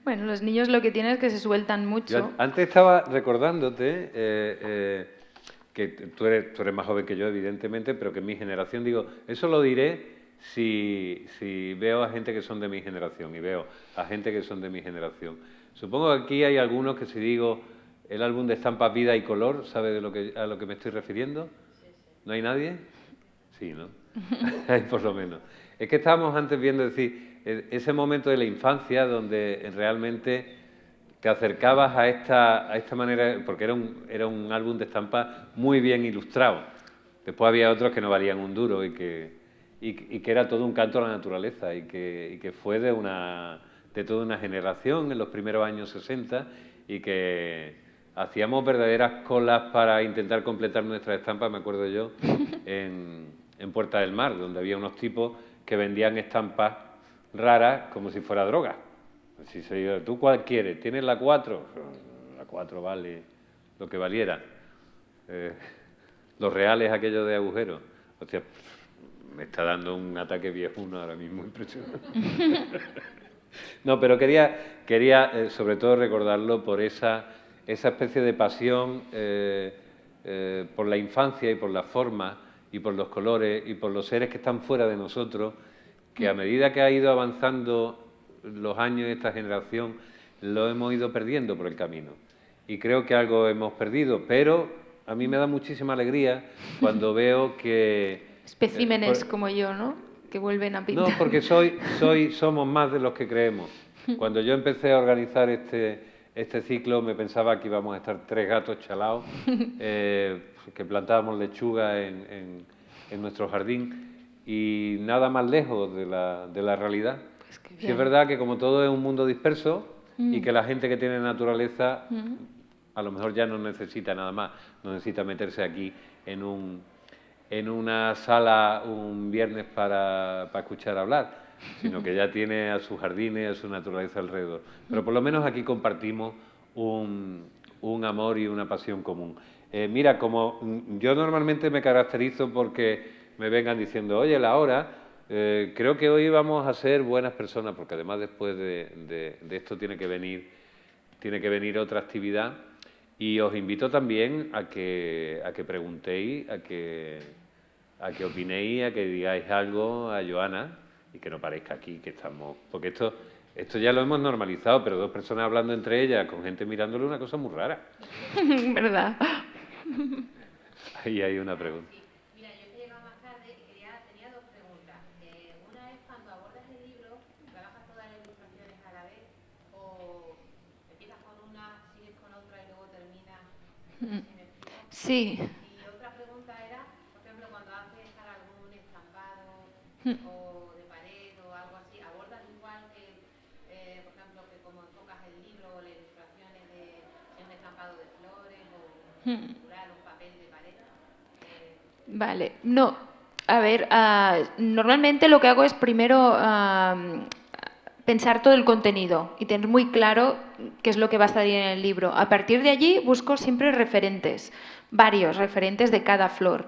Bueno, los niños lo que tienen es que se sueltan mucho. Yo antes estaba recordándote que tú eres más joven que yo, evidentemente, pero que en mi generación, digo, eso lo diré si veo a gente que son de mi generación y veo a gente que son de mi generación. Supongo que aquí hay algunos que si digo el álbum de estampas Vida y Color, ¿sabe a lo que me estoy refiriendo? ¿No hay nadie? Sí, ¿no? Hay por lo menos. Es que estábamos antes viendo, decir, ese momento de la infancia donde realmente te acercabas a esta manera, porque era un álbum de estampas muy bien ilustrado. Después había otros que no valían un duro y que era todo un canto a la naturaleza y que fue de toda una generación en los primeros años 60 y que hacíamos verdaderas colas para intentar completar nuestras estampas, me acuerdo yo, en Puerta del Mar, donde había unos tipos que vendían estampas raras como si fuera droga. Si ¿tú cuál quieres? ¿Tienes la 4? La 4 vale lo que valiera. Los reales aquellos de agujero. Hostia, me está dando un ataque viejuno ahora mismo, impresionante. No, pero quería sobre todo recordarlo por esa especie de pasión por la infancia y por la forma y por los colores y por los seres que están fuera de nosotros, que a medida que ha ido avanzando los años, esta generación, lo hemos ido perdiendo por el camino. Y creo que algo hemos perdido, pero a mí me da muchísima alegría cuando veo que... Especímenes como yo, ¿no? Que vuelven a pintar. No, porque somos más de los que creemos. Cuando yo empecé a organizar este ciclo me pensaba que íbamos a estar 3 gatos chalaos, que plantábamos lechuga en nuestro jardín y nada más lejos de la realidad. Pues sí, es verdad que como todo es un mundo disperso y que la gente que tiene naturaleza a lo mejor ya no necesita nada más, no necesita meterse aquí en una sala un viernes para escuchar hablar, sino que ya tiene a sus jardines, a su naturaleza alrededor. Pero por lo menos aquí compartimos un amor y una pasión común. Mira, como yo normalmente me caracterizo porque me vengan diciendo, oye, Laura, creo que hoy vamos a ser buenas personas, porque además después de esto tiene que venir otra actividad. Y os invito también a que preguntéis, a que opinéis, a que digáis algo a Joana y que no parezca aquí que estamos... Porque esto ya lo hemos normalizado, pero 2 personas hablando entre ellas, con gente mirándole, una cosa muy rara. ¿Verdad? Ahí hay una pregunta. Mira, yo he llegado más tarde y tenía 2 preguntas. Una es cuando abordas el libro, ¿trabajas todas las ilustraciones a la vez o empiezas con una, sigues con otra y luego terminas? Sí. Y otra pregunta era, por ejemplo, cuando haces para algún estampado o de pared o algo así, ¿abordas igual que, por ejemplo, que como enfocas el libro o las ilustraciones de un estampado de flores o mural, un papel de pared? Vale, no. A ver, normalmente lo que hago es primero pensar todo el contenido y tener muy claro qué es lo que va a salir en el libro. A partir de allí busco siempre referentes, varios referentes de cada flor.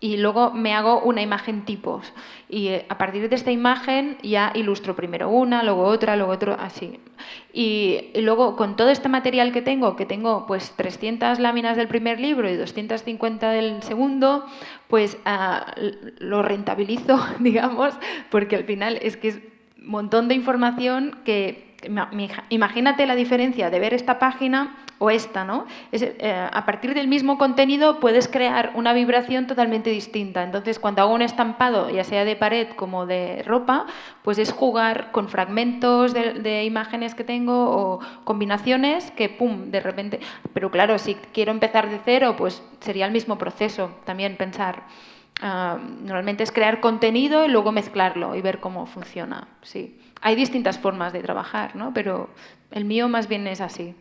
Y luego me hago una imagen tipos. Y a partir de esta imagen ya ilustro primero una, luego otra, luego otro, así. Y luego con todo este material que tengo pues 300 láminas del primer libro y 250 del segundo, pues lo rentabilizo, digamos, porque al final es que es un montón de información que... Imagínate la diferencia de ver esta página o esta, ¿no? A partir del mismo contenido puedes crear una vibración totalmente distinta. Entonces, cuando hago un estampado, ya sea de pared como de ropa, pues es jugar con fragmentos de imágenes que tengo o combinaciones que, pum, de repente... Pero claro, si quiero empezar de cero, pues sería el mismo proceso, también pensar. Normalmente es crear contenido y luego mezclarlo y ver cómo funciona, sí. Hay distintas formas de trabajar, ¿no? Pero el mío más bien es así.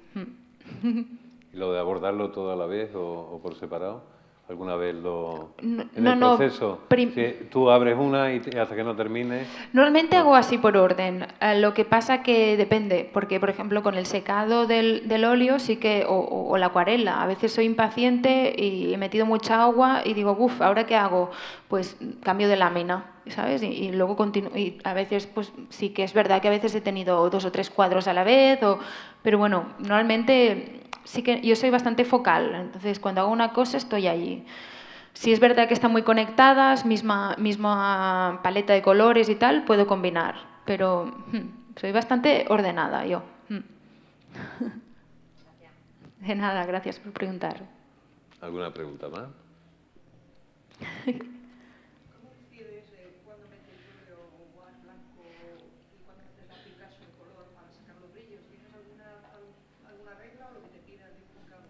¿Y lo de abordarlo todo a la vez o por separado? ¿Alguna vez en el no, proceso? Si tú abres una y hasta que no termines... Normalmente hago así por orden. Lo que pasa que depende, porque por ejemplo con el secado del óleo sí que, o la acuarela, a veces soy impaciente y he metido mucha agua y digo, uff, ¿ahora qué hago? Pues cambio de lámina, ¿sabes? Y luego continúo. Y a veces, pues sí que es verdad que a veces he tenido 2 o 3 cuadros a la vez, pero bueno, normalmente sí que yo soy bastante focal, entonces cuando hago una cosa estoy allí. Si es verdad que están muy conectadas, misma paleta de colores y tal, puedo combinar, pero soy bastante ordenada yo. De nada, gracias por preguntar. ¿Alguna pregunta más? ¿Cómo decides cuándo metes el óleo o guas blanco y cuándo metes la Picasso en color para sacar los brillos? ¿Tienes alguna regla o lo que te pida el dibujante?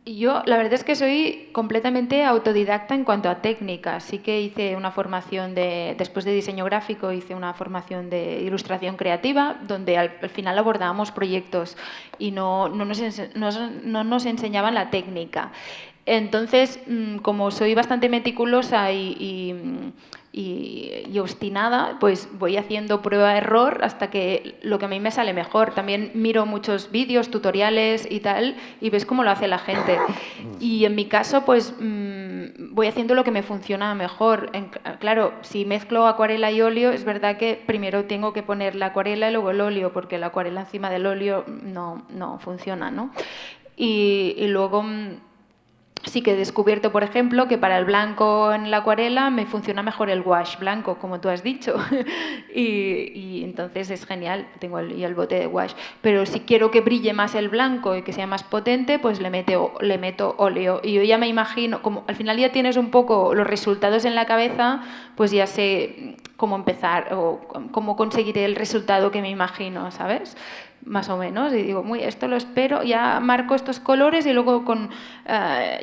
Y yo, la verdad es que soy completamente autodidacta en cuanto a técnica. Sí que hice una formación después de diseño gráfico, hice una formación de ilustración creativa, donde al final abordábamos proyectos y no nos enseñaban la técnica. Entonces, como soy bastante meticulosa y obstinada, pues voy haciendo prueba-error hasta que lo que a mí me sale mejor. También miro muchos vídeos, tutoriales y tal, y ves cómo lo hace la gente. Y en mi caso, pues voy haciendo lo que me funciona mejor. Claro, si mezclo acuarela y óleo, es verdad que primero tengo que poner la acuarela y luego el óleo, porque la acuarela encima del óleo no funciona, ¿no? Y luego... sí que he descubierto, por ejemplo, que para el blanco en la acuarela me funciona mejor el wash blanco, como tú has dicho. y entonces es genial, tengo el bote de wash. Pero si quiero que brille más el blanco y que sea más potente, pues le meto óleo. Y yo ya me imagino, como al final ya tienes un poco los resultados en la cabeza, pues ya sé cómo empezar o cómo conseguir el resultado que me imagino, ¿sabes? Más o menos, y digo, esto lo espero, ya marco estos colores y luego con,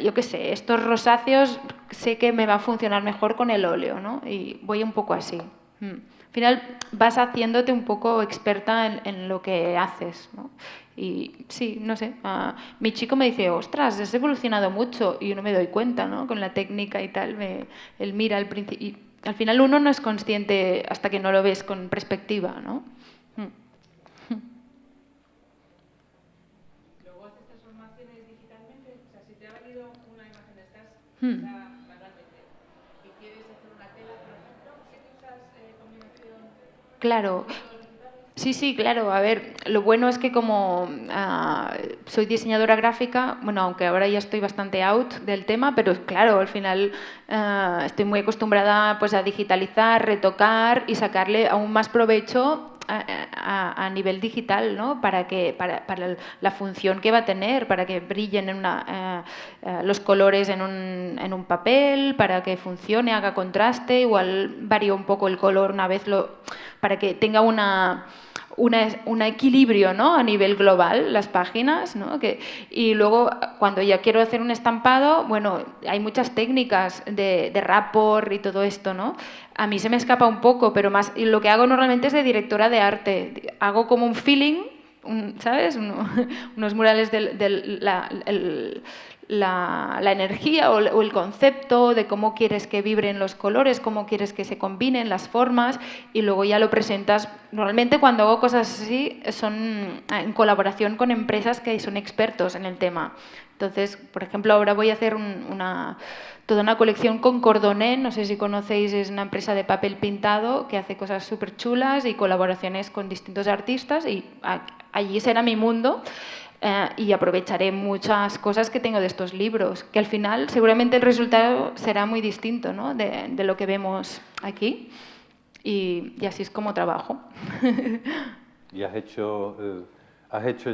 yo qué sé, estos rosáceos sé que me va a funcionar mejor con el óleo, ¿no? Y voy un poco así. Al final vas haciéndote un poco experta en lo que haces, ¿no? Y sí, no sé, mi chico me dice, ostras, has evolucionado mucho, y yo no me doy cuenta, ¿no? Con la técnica y tal, él mira al principio, y al final uno no es consciente hasta que no lo ves con perspectiva, ¿no? Manualmente y quieres hacer una tela, por ejemplo, ¿sí que usas combinación? Claro. Sí, claro. A ver, lo bueno es que como soy diseñadora gráfica, bueno, aunque ahora ya estoy bastante out del tema, pero claro, al final estoy muy acostumbrada pues a digitalizar, retocar y sacarle aún más provecho a nivel digital, ¿no? Para la función que va a tener, para que brillen los colores en un papel, para que funcione, haga contraste, igual varía un poco el color una vez para que tenga un equilibrio, ¿no? A nivel global, las páginas, ¿no? Y luego, cuando ya quiero hacer un estampado, bueno, hay muchas técnicas de rapport y todo esto, ¿no? A mí se me escapa un poco, pero más, y lo que hago normalmente es de directora de arte. Hago como un feeling, ¿sabes? Unos murales la energía o el concepto de cómo quieres que vibren los colores, cómo quieres que se combinen las formas, y luego ya lo presentas. Normalmente cuando hago cosas así son en colaboración con empresas que son expertos en el tema. Entonces, por ejemplo, ahora voy a hacer toda una colección con Cordoné, no sé si conocéis, es una empresa de papel pintado que hace cosas súper chulas y colaboraciones con distintos artistas, y allí será mi mundo. Y aprovecharé muchas cosas que tengo de estos libros, que al final seguramente el resultado será muy distinto, ¿no? de lo que vemos aquí, y así es como trabajo. ¿Y has hecho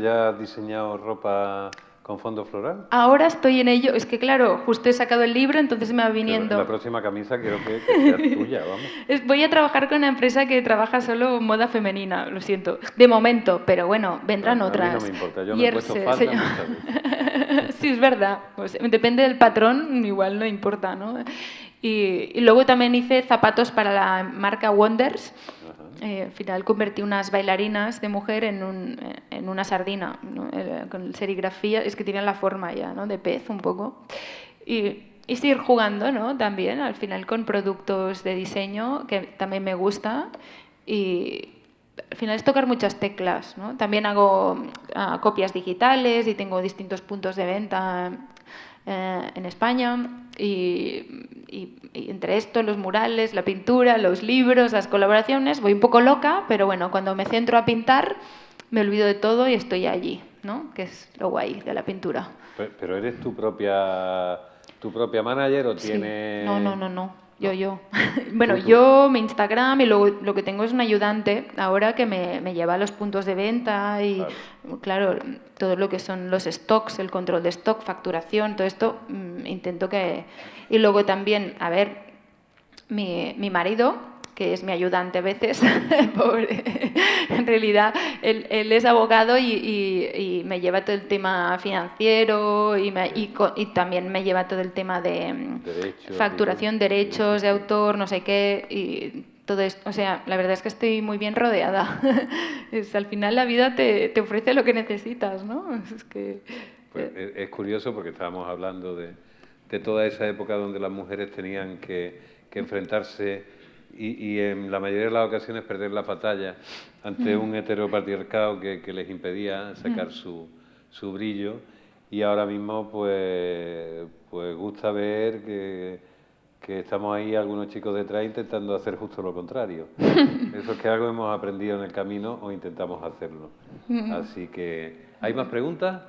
ya diseñado ropa con fondo floral? Ahora estoy en ello, es que claro, justo he sacado el libro, entonces me va viniendo... La próxima camisa quiero que sea tuya, vamos. Voy a trabajar con una empresa que trabaja solo moda femenina, lo siento, de momento, pero bueno, vendrán otras. A mí no me importa, yo me he puesto falda muchas veces. Sí, es verdad, pues, depende del patrón, igual no importa, ¿no? Y luego también hice zapatos para la marca Wonders. Al final convertí unas bailarinas de mujer en una sardina, ¿no? Con serigrafía, es que tienen la forma ya, ¿no? De pez un poco. Y seguir jugando, ¿no? También, al final, con productos de diseño, que también me gusta. Y al final es tocar muchas teclas, ¿no? También hago copias digitales y tengo distintos puntos de venta en España. Y entre esto, los murales, la pintura, los libros, las colaboraciones, voy un poco loca, pero bueno, cuando me centro a pintar, me olvido de todo y estoy allí, ¿no? Que es lo guay de la pintura. ¿Pero eres tu propia manager o Sí. tienes...? No. Yo. Bueno, yo, mi Instagram, y luego lo que tengo es un ayudante ahora que me lleva a los puntos de venta y, claro, todo lo que son los stocks, el control de stock, facturación, todo esto, intento que... Y luego también, a ver, mi marido, que es mi ayudante a veces, pobre, en realidad él es abogado y me lleva todo el tema financiero y también me lleva todo el tema de facturación, derechos de autor, no sé qué, y todo esto. O sea, la verdad es que estoy muy bien rodeada. Al final la vida te ofrece lo que necesitas, ¿no? Es que... Pues es curioso porque estábamos hablando de toda esa época donde las mujeres tenían que enfrentarse y en la mayoría de las ocasiones perder la batalla ante un heteropatriarcado que les impedía sacar su brillo, y ahora mismo pues gusta ver que estamos ahí algunos chicos detrás intentando hacer justo lo contrario. Eso es que algo hemos aprendido en el camino o intentamos hacerlo. Así que, ¿hay más preguntas?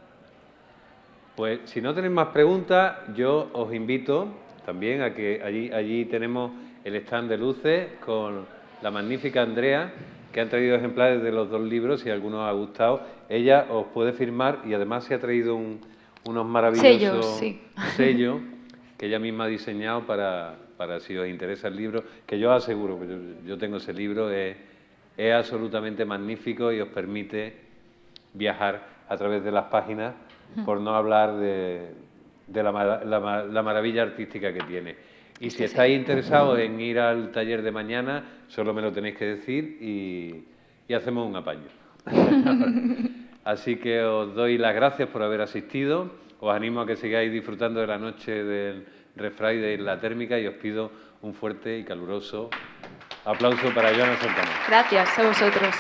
Pues si no tenéis más preguntas, yo os invito también a que allí tenemos el stand de luces con la magnífica Andrea, que han traído ejemplares de los 2 libros, si a alguno os ha gustado. Ella os puede firmar y además se ha traído unos maravillosos sellos que ella misma ha diseñado para si os interesa el libro, que yo os aseguro, que yo tengo ese libro, es absolutamente magnífico y os permite viajar a través de las páginas, por no hablar de la maravilla artística que tiene. Y si estáis interesados en ir al taller de mañana, solo me lo tenéis que decir y hacemos un apaño. Así que os doy las gracias por haber asistido, os animo a que sigáis disfrutando de la noche del Red Friday en la térmica y os pido un fuerte y caluroso aplauso para Joana Santana. Gracias a vosotros.